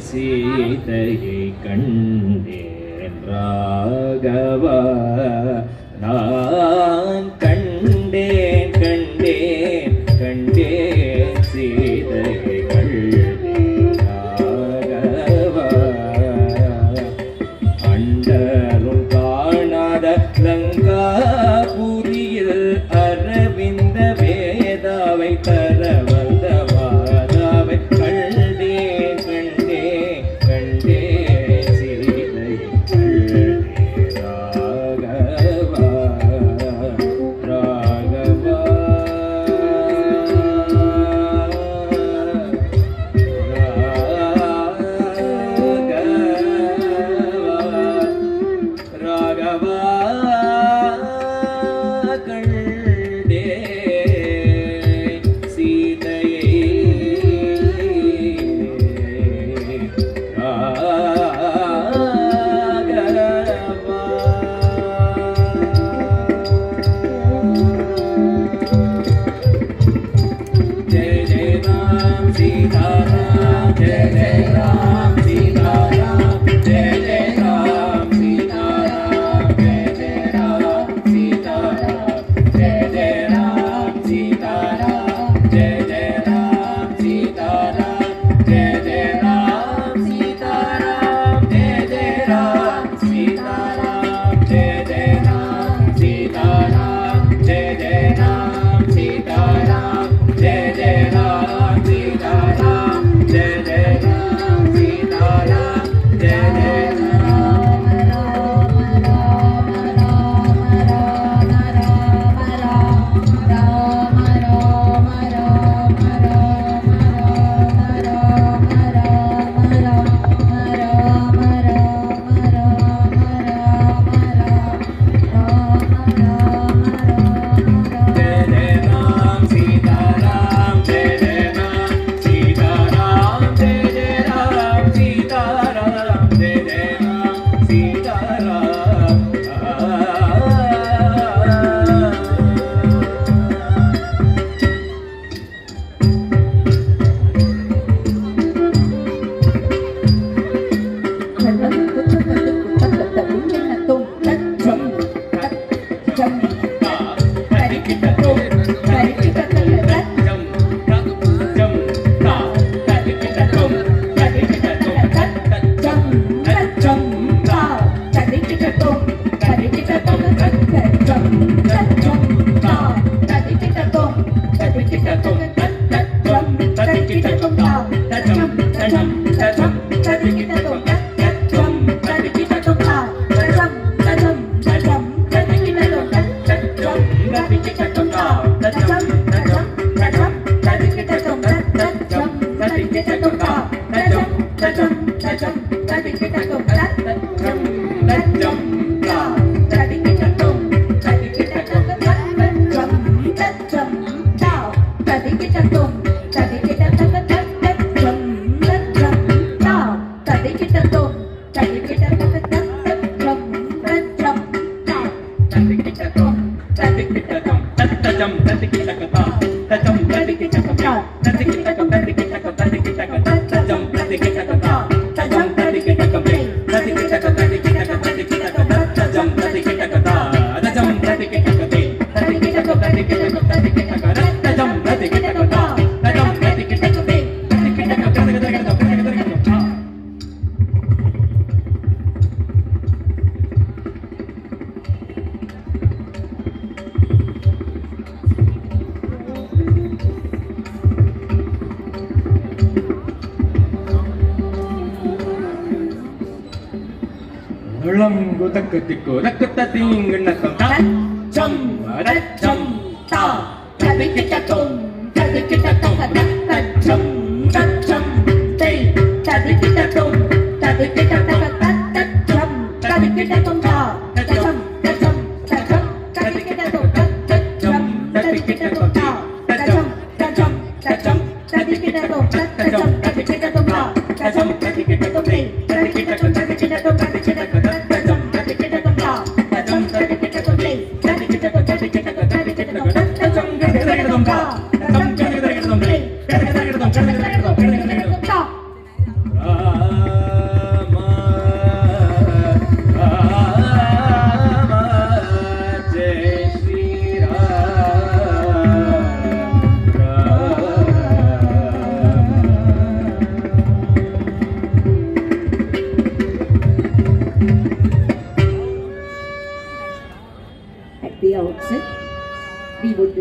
சீதையை கண்டேன் ராகவா நான் கண்டேன் கண்டேன் கண்டேன் சீதையை கண்டேன் ராகவா அண்டரும் காணாத லங்காபுரியில் அரவிந்த வேதாவை தர வந்த வாதாவை கண்டேன் கண்டேன் கண்டேன் சீதை கண்டேன் ராகவா ராகவா ராகவா கண்டே சீதையை ராகவா जय जय राम सीताराम जय जय राम सीताराम जय जय राम सीताराम जय जय राम सीताराम जय जय राम सीताराम जय जय राम सीताराम जय जय राम सीताराम जय जय राम सीताराम जय जय राम सीताराम जय जय राम सीताराम जय जय राम सीताराम जय जय राम सीताराम जय जय जय जय राम सीताराम जय जय राम सीताराम जय जय राम सीताराम जय जय Ram Sitaram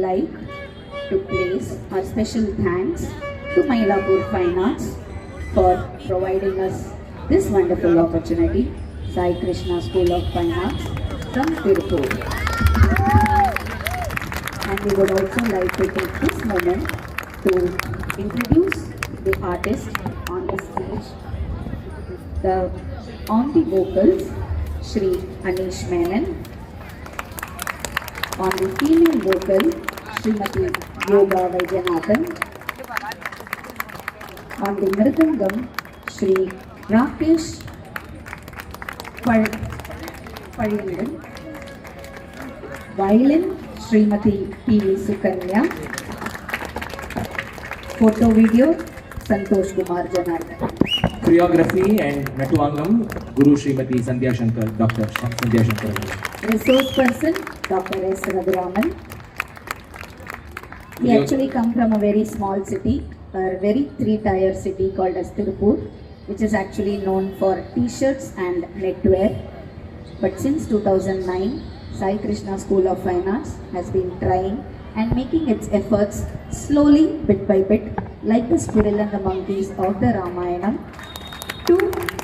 like to place our special thanks to Mylapore Fine Arts for providing us this wonderful opportunity, Sai Krishna School of Fine Arts from Tirupur. And we would also like to take this moment to introduce the artist on the stage. On the vocals, Shri Anish Menon. On the female vocal, Srimati Yoga Vaidyanathan. On the mridangam, Shri Rakesh Paliyan. Violin, Srimati P.V. Sukanya. Photo video, Santosh Kumar Janardhan. Choreography and Natuangam, Guru Srimati Sandhya Shankar, Dr. Sandhya Shankar. Resource person, Dr. S. Raghuraman. We actually come from a very small city, a very 3-tier city called as Tirupur, which is actually known for t-shirts and knitwear. But since 2009, Sai Krishna School of Fine Arts has been trying and making its efforts slowly, bit by bit, like the squirrel and the monkeys of the Ramayana, to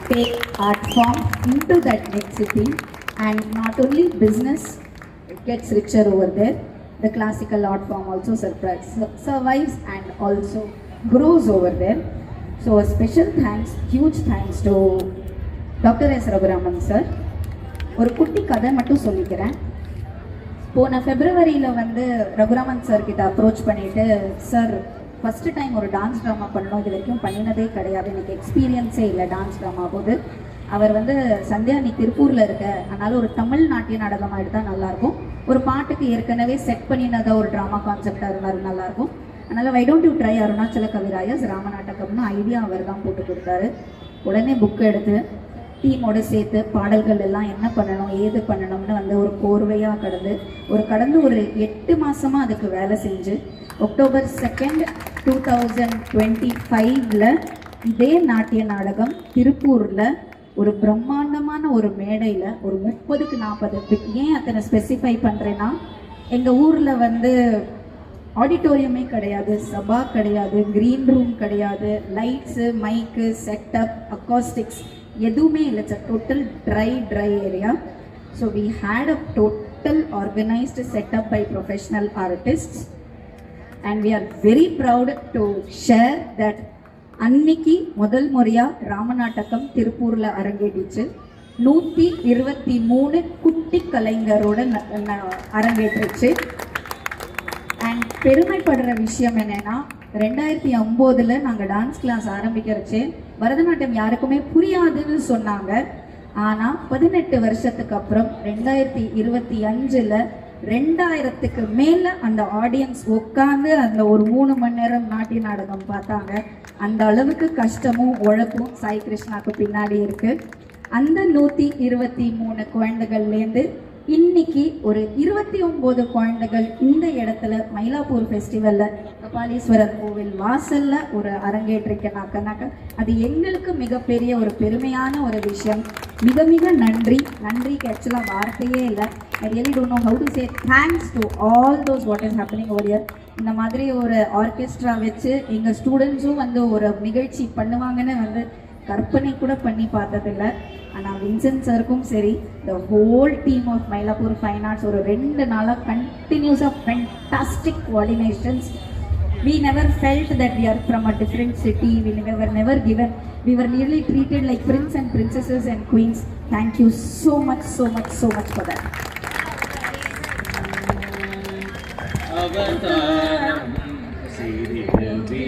take art form into that next city. And not only business, it gets richer over there, the classical art form also survives and also grows over there. So a special thanks, huge thanks to Dr. S. Raghuraman sir. ஒரு குட்டி கதை மட்டும் சொல்லிக்கிறேன். போன ஃபெப்ரவரியில் வந்து Raghuraman sir கிட்ட approach பண்ணிட்டு, sir first time ஒரு டான்ஸ் ட்ராமா பண்ணோம், இது வரைக்கும் பண்ணினதே கிடையாது, எனக்கு எக்ஸ்பீரியன்ஸே இல்லை டான்ஸ் ட்ராமா போது. அவர் வந்து சந்தியா நீ திருப்பூரில் இருக்க, அதனால் ஒரு தமிழ் நாட்டிய நாடகமாக எடுத்தால் நல்லாயிருக்கும், ஒரு பாட்டுக்கு ஏற்கனவே செட் பண்ணினதாக ஒரு ட்ராமா கான்செப்டாக இருந்தாலும் நல்லாயிருக்கும், அதனால் why don't you try Arunachala கவிராயஸ் ராமநாட்டகம்னு ஐடியா அவர் தான் போட்டு கொடுத்தாரு. உடனே புக் எடுத்து டீமோடு சேர்த்து பாடல்கள் எல்லாம் என்ன பண்ணணும் ஏது பண்ணணும்னு வந்து ஒரு கோர்வையாக கடந்து ஒரு 8 மாதமாக அதுக்கு வேலை செஞ்சு October 2nd, 2025 இதே நாட்டிய நாடகம் திருப்பூரில் ஒரு பிரம்மாண்டமான ஒரு மேடையில் ஒரு 30க்கு 40. ஏன் அத்தனை ஸ்பெசிஃபை பண்ணுறேன்னா, எங்கள் ஊரில் வந்து ஆடிட்டோரியமே கிடையாது, சபா கிடையாது, க்ரீன் ரூம் கிடையாது, லைட்ஸு மைக்கு செட்டப் அக்காஸ்டிக்ஸ் எதுவுமே இல்லை. It's a total dry area. So we had a total organised setup by professional artists and we are very proud to share that அன்னைக்கு முதல் முறையாக ராமநாட்டகம் திருப்பூரில் அரங்கேறிச்சு. 123 குட்டி கலைஞரோட அரங்கேற்றுச்சு. அண்ட் பெருமைப்படுற விஷயம் என்னென்னா, 2009 நாங்கள் டான்ஸ் கிளாஸ் ஆரம்பிக்கிறச்சு பரதநாட்டியம் யாருக்குமே புரியாதுன்னு சொன்னாங்க. ஆனால் 18 வருஷத்துக்கு அப்புறம் 2025 2000க்கு மேலே அந்த ஆடியன்ஸ் உட்காந்து அந்த ஒரு 3 மணி நேரம் நாட்டிய நாடகம் பார்த்தாங்க. அந்த அளவுக்கு கஷ்டமும் உழைப்பும் சாய் கிருஷ்ணாவுக்கு பின்னாடி இருக்குது. அந்த 123 குழந்தைகள்லேருந்து இன்னைக்கு ஒரு 29 குழந்தைகள் இந்த இடத்துல மயிலாப்பூர் ஃபெஸ்டிவலில் கபாலீஸ்வரர் கோவில் வாசலில் ஒரு அரங்கேற்றிருக்கனாக்கனாக்க அது எங்களுக்கு மிகப்பெரிய ஒரு பெருமையான ஒரு விஷயம். மிக மிக நன்றிக்கு ஆக்சுவலாக வார்த்தையே இல்லை. I really don't know how to say thanks to all those what is happening over here. இந்த மாதிரி ஒரு ஆர்கெஸ்ட்ரா வச்சு எங்கள் ஸ்டூடெண்ட்ஸும் வந்து ஒரு நிகழ்ச்சி பண்ணுவாங்கன்னு வந்து கற்பனை கூட பண்ணி பார்த்ததில்லை. ஆனால் வின்சென்ட் சாருக்கும் சரி, the whole team of Mylapore fine arts ஒரு 2 நாளாக கண்டினியூஸாக fantastic coordinations. We never felt that we are from a different city. We were never given. We were nearly treated like prince and princesses and queens. Thank you so much for that. அவதாரம் சிறிதவே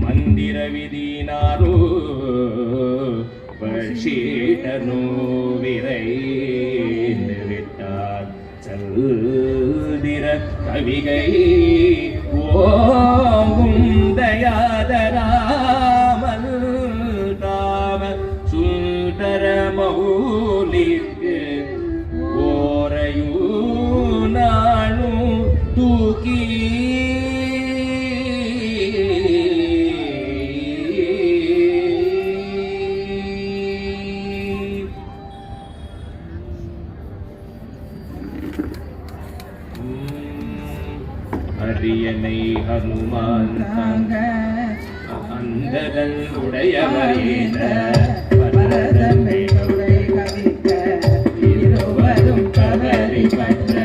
ಮಂದಿರ ವಿಧಿನಾರು வஷீடனோ விரைந்து விட்டார் சல்திர கவிகை ஓங்கும் தயாதராமல் தாம சுந்தர மௌலிக்கு ஓரையூ நானும் தூக்கி அரியணை ஹனுமான் தாங்க அந்தரன் உடையவரேத பரதமே உடை கவிக்க இருவரும் கவரி பற்ற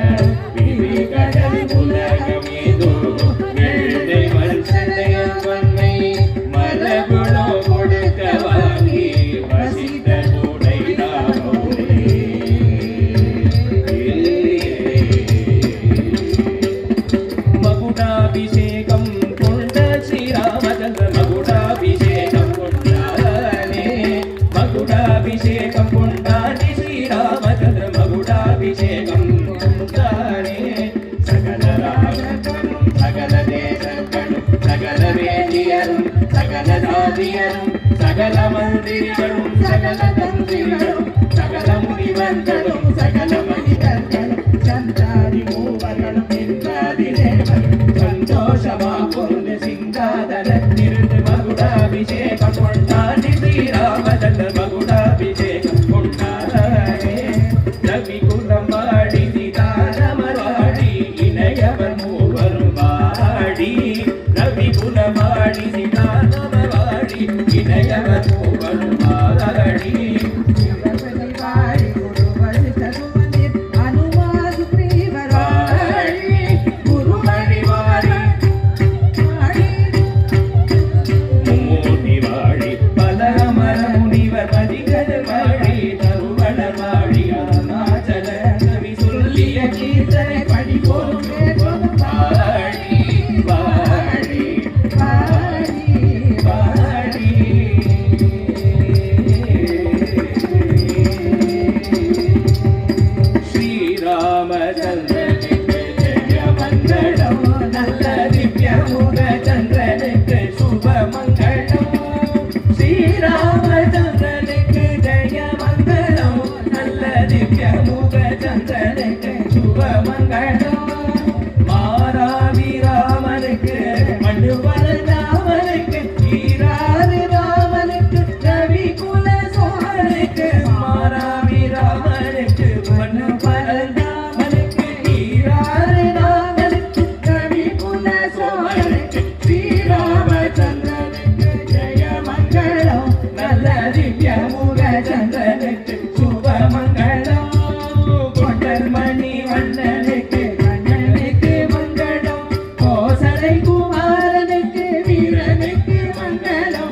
விதிகடல் உலகமேதோ எழுதை மனுஷனையன் வன்மை மரபுணோ கொடுக்க வாங்கி வசித்த உடை தாமோரே மகுடாபிஷேகம் கொண்ட ஸ்ரீராமச்சந்திர மகுடாபிஷேகம் கொண்டானே மகுடாபிஷேகம் கொண்டானே ஸ்ரீராமச்சந்திர மகுடாபிஷேகம் கொண்டானே சகல ராஜர்களும் சகல தேசர்களும் சகல வேதியரும் சகல தாதியரும் சகல மந்திரிகளும் சகல தந்திரிகளும் சகல முனிவர்களும் சகல மனிதர்களும் சந்தாதி மூவர்களும் இந்திராதி தேவர்களும் சந்தோஷமா பொருள் சிங்காதனத்திருந்து மகுடாபிஷேகம் கொண்டாடி ஸ்ரீராமச்சந்திர மகுடாபிஷேகம் கொண்டாரே ரவி குலம் வாடி சீதாராமர் வாடி இணையவர் மூவரும் வாடி ரவி குலம் வாடி சீதாராமர் வாடி இணையவர் மூவரும் வாடி ராமச்சந்திரனுக்கு ஜெய மங்களம் நல்ல திவ்யமுக சந்திரனுக்கு சுப மங்களம் ஸ்ரீராமச்சந்திரனுக்கு ஜெய மங்களம் நல்ல திவ்யமுக சந்திரனுக்கு சுப மங்களம் மாராவி ராமனுக்கு மண்டுவர ராமனுக்கு ஈராறு ராமனுக்கு ரவி குல சோழனுக்கு மாராவி ராமனுக்கு மண்டுவர சந்திரனுக்கு சுப மங்களம் கொண்டல் மணி வண்ணனுக்கு கண்ணனுக்கு மங்களம் கோசலை குமாரனுக்கு வீரனுக்கு மங்களம்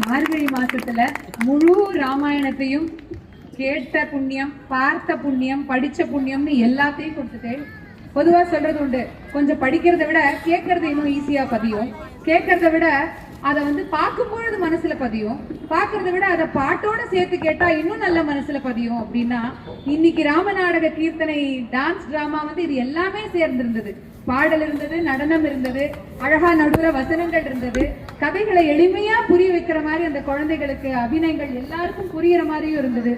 மார்கழி மாசத்துல முழு ராமாயணத்தையும் கேட்ட புண்ணியம், பார்த்த புண்ணியம், படிச்ச புண்ணியம்னு எல்லாத்தையும் கொடுத்துட்டு, பொதுவா சொல்றது உண்டு, கொஞ்சம் படிக்கிறத விட கேட்கறது இன்னும் ஈஸியா பதியும், கேட்கறத விட அதை வந்து பார்க்கும்பொழுது மனசுல பதியும், பார்க்கறத விட அதை பாட்டோட சேர்த்து கேட்டா இன்னும் நல்ல மனசுல பதியும். அப்படின்னா இன்னைக்கு ராமநாடக கீர்த்தனை டான்ஸ் டிராமா வந்து இது எல்லாமே சேர்ந்திருந்தது. பாடல் இருந்தது, நடனம் இருந்தது, அழகா நடுவுல வசனங்கள் இருந்தது, கதைகளை எளிமையா புரிய வைக்கிற மாதிரி அந்த குழந்தைகளுக்கு அபிநயங்கள் எல்லாருக்கும் புரியுற மாதிரியும் இருந்தது.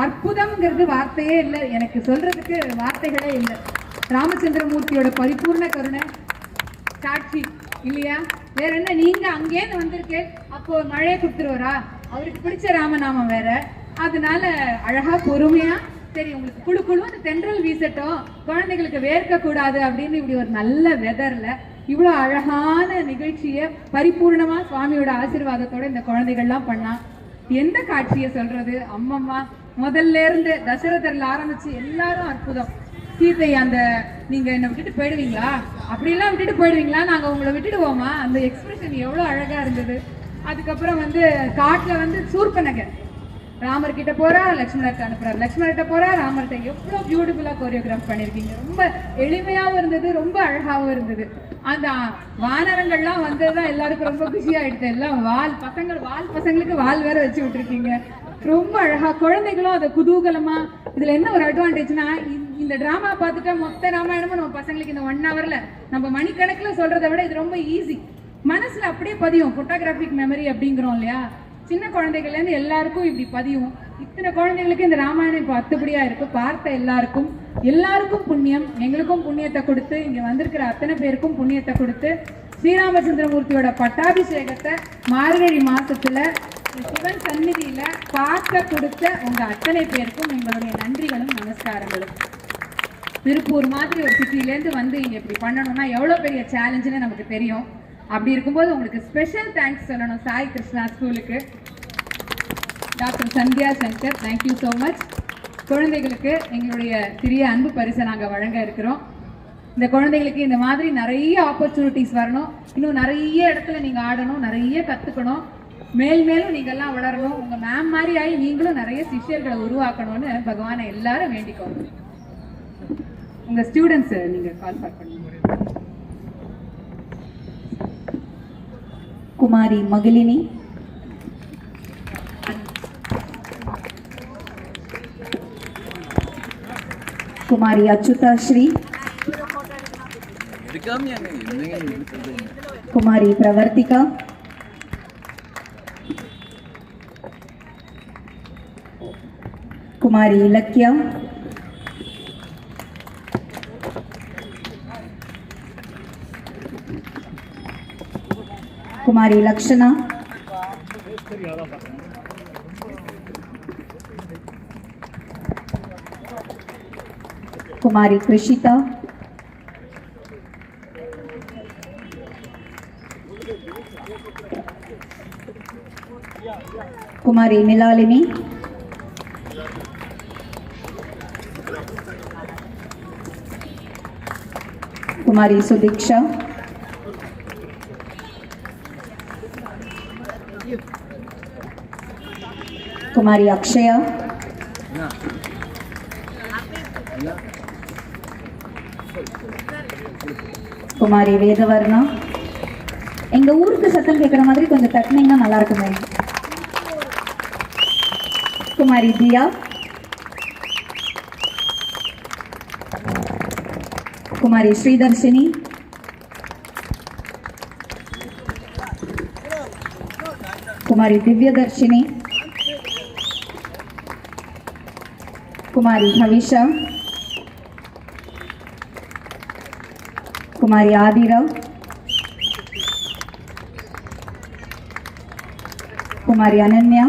அற்புதம்ங்கிறது வார்த்தையே இல்லை, எனக்கு சொல்றதுக்கு வார்த்தைகளே இல்லை. ராமச்சந்திரமூர்த்தியோட பரிபூர்ண கருணை சாட்சி இல்லையா? வேற என்ன, நீங்க அங்கேருந்து வந்திருக்கேன், அப்போ மழையை கொடுத்துருவாரா? அவருக்கு பிடிச்ச ராமநாமம் வேற, அதனால அழகா பொறுமையா சரி உங்களுக்கு குழு குழுன்னு தென்றல் வீசட்டும், குழந்தைகளுக்கு வேர்க்க கூடாது அப்படின்னு இப்படி ஒரு நல்ல வெதர்ல இவ்வளவு அழகான நிகழ்ச்சியை பரிபூர்ணமா சுவாமியோட ஆசீர்வாதத்தோட இந்த குழந்தைகள்லாம் பண்ணா. எந்த காட்சியை சொல்றது? அம்மம்மா முதல்ல இருந்து தசரதர்ல ஆரம்பிச்சு எல்லாரும் அற்புதம். சீதை அந்த நீங்க என்ன விட்டுட்டு போயிடுவீங்களா, அப்படிலாம் விட்டுட்டு போயிடுவீங்களா, நாங்க உங்களை விட்டுடுவோமா, அந்த எக்ஸ்பிரஷன் எவ்வளவு அழகா இருந்தது. அதுக்கப்புறம் வந்து காட்டுல வந்து சூர்பனகர் ராமர் கிட்ட போறா, லட்சுமணர்கிட்ட அனுப்புறாரு, லட்சுமணர்கிட்ட போறா, ராமர்கிட்ட. எவ்வளவு பியூட்டிஃபுல்லா கோரியோகிராஃப் பண்ணிருக்கீங்க. ரொம்ப எளிமையாவும் இருந்தது, ரொம்ப அழகாவும் இருந்தது. அந்த வானரங்கள்லாம் வந்ததுதான் எல்லாருக்கும் ரொம்ப குஷியா ஆயிடுது. எல்லாம் வால் பசங்களுக்கு வால் வேற வச்சு விட்டுருக்கீங்க. ரொம்ப அழகா குழந்தைகளும் அதை குதூகலமா. இதுல என்ன ஒரு அட்வான்டேஜ்னா, இந்த டிராமா பார்த்துட்டா மொத்த ராமாயணமும் நம்ம பசங்களுக்கு இந்த 1 ஹவர்ல நம்ம மணிக்கணக்குல சொல்றதை விட இது ரொம்ப ஈஸி, மனசுல அப்படியே பதியும். போட்டோகிராபிக் மெமரி அப்படிங்கிறோம் இல்லையா, சின்ன குழந்தைகள்ல இருந்து எல்லாருக்கும் இப்படி பதியும். இத்தனை குழந்தைகளுக்கு இந்த ராமாயணம் இப்போ அத்துப்படியா இருக்கு. பார்த்த எல்லாருக்கும் புண்ணியம், எங்களுக்கும் புண்ணியத்தை கொடுத்து, இங்க வந்திருக்கிற அத்தனை பேருக்கும் புண்ணியத்தை கொடுத்து, ஸ்ரீராமச்சந்திரமூர்த்தியோட பட்டாபிஷேகத்தை மார்கழி மாசத்துல சிவன் சந்நிதியில பார்க்க கொடுத்த உங்க அத்தனை பேருக்கும் எங்களுடைய நன்றிகளும் நமஸ்காரங்களும். திருப்பூர் மாதிரி ஒரு சிட்டிலேருந்து வந்து இங்க இப்படி பண்ணணும்னா எவ்வளவு பெரிய சேலஞ்சுன்னு நமக்கு தெரியும். அப்படி இருக்கும்போது உங்களுக்கு ஸ்பெஷல் தேங்க்ஸ் சொல்லணும் சாய் கிருஷ்ணா ஸ்கூலுக்கு, doctor Sandhya Shankar, thank you so much. குழந்தைகளுக்கு எங்களுடைய சிறிய அன்பு பரிசை நாங்கள் வழங்க இருக்கிறோம். இந்த குழந்தைகளுக்கு இந்த மாதிரி நிறைய ஆப்பர்ச்சுனிட்டிஸ் வரணும், இன்னும் நிறைய இடத்துல நீங்கள் ஆடணும், நிறைய கற்றுக்கணும், மேலும் நீங்கள்லாம் வளரணும், உங்கள் மேம் மாதிரி ஆகி நீங்களும் நிறைய சிஷ்யர்களை உருவாக்கணும்னு பகவானை எல்லாரும் வேண்டிக்கோங்க. உங்கள் ஸ்டூடெண்ட்ஸ் நீங்கள் கால் பேக் பண்ணுங்க. குமாரி மகிழினி, குமாரி அச்சுதா ஸ்ரீ, குமாரி பிரவர்த்திகா, குமாரி இலக்கியா, குமாரி லக்ஷனா, குமாரி கிருஷிதா, குமாரி நிலாலினி, குமாரி சுதீக்ஷா, குமாரி அக்ஷயா, குமாரி வேதவர்ணா. எங்க ஊருக்கு சத்தம் கேட்குற மாதிரி கொஞ்சம் தட்டினீங்கன்னா நல்லா இருக்குமே. குமாரி தியா, குமாரி ஸ்ரீதர்ஷினி, குமாரி திவ்யதர்ஷினி, குமாரி ஹவிஷா, குமாரி ஆதிரா, குமாரி அனன்யா,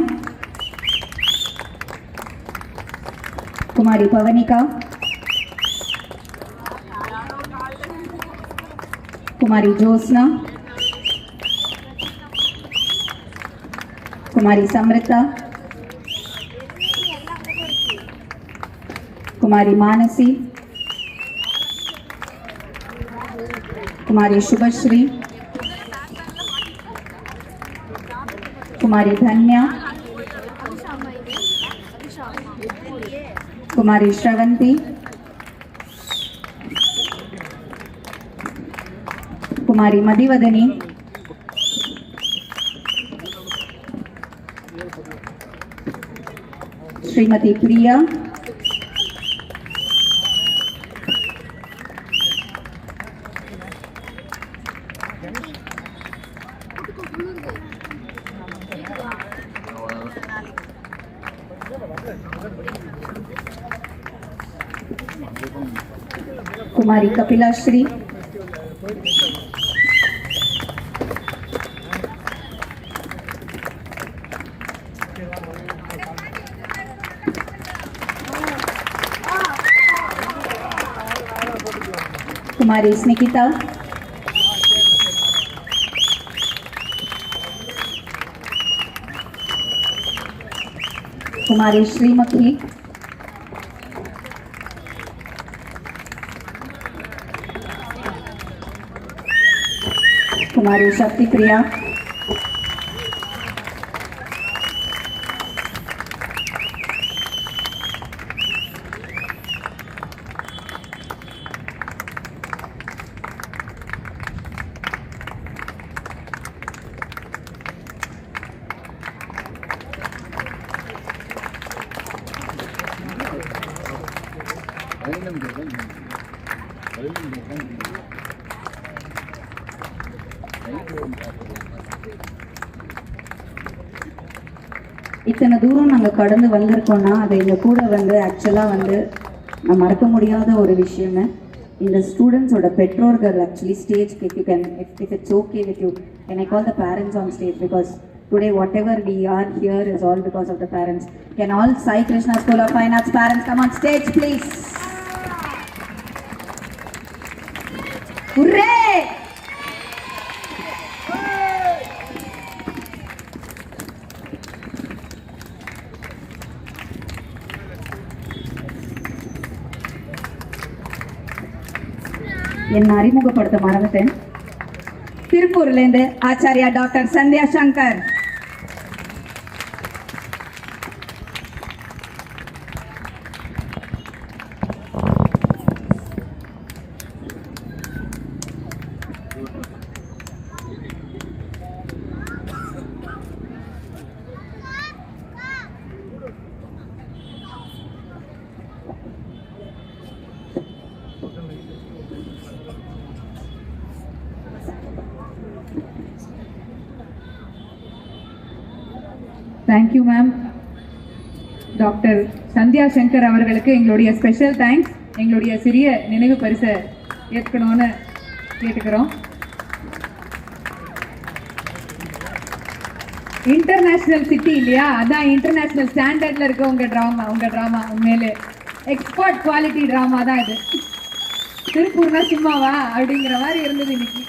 குமாரி பவனிகா, குமாரி ஜோஸ்னா, குமாரி சம்ரிதா, कुमारी मानसी, कुमारी Shubhashree, Kumari Dhanya, Kumari Shravanti, Kumari Madhivadani, Srimati Priya, Kumari Kapila Shri, Kumari Snikita, Kumari Srimakhi, Kumari Shakti Priya, இத்தனை தூரம் நாங்கள் கடந்து வந்திருக்கோம்னா அதை எங்க கூட வந்து ஆக்சுவலாக வந்து நான் மறக்க முடியாத ஒரு விஷயமே இந்த ஸ்டூடெண்ட்ஸோட பெற்றோர்கள் actually stage if you can if it's okay with you can I call the parents on stage because today whatever we are here is all because of the parents can all Sai Krishna school of fine arts parents come on stage please. Hurray! என்ன அறிமுகப்படுத்த மறந்துட்டேன். திருப்பூர்லேருந்து Acharya doctor Sandhya Shankar, thank you ma'am. Doctor Sandhya Shankar அவர்களுக்கு எங்களுடைய special thanks. எங்களுடைய சிறிய நினைவு பரிசை ஏற்கணும்னு கேட்டுக்கிறோம். இன்டர்நேஷனல் சிட்டி இல்லையா, அதான் இன்டர்நேஷனல் ஸ்டாண்டர்ட்ல இருக்க உங்க ட்ராமா உண்மையிலே எக்ஸ்பர்ட் குவாலிட்டி ட்ராமா தான் இது. திருப்பூர்னா சும்மாவா அப்படிங்கிற மாதிரி இருந்தது இன்னைக்கு.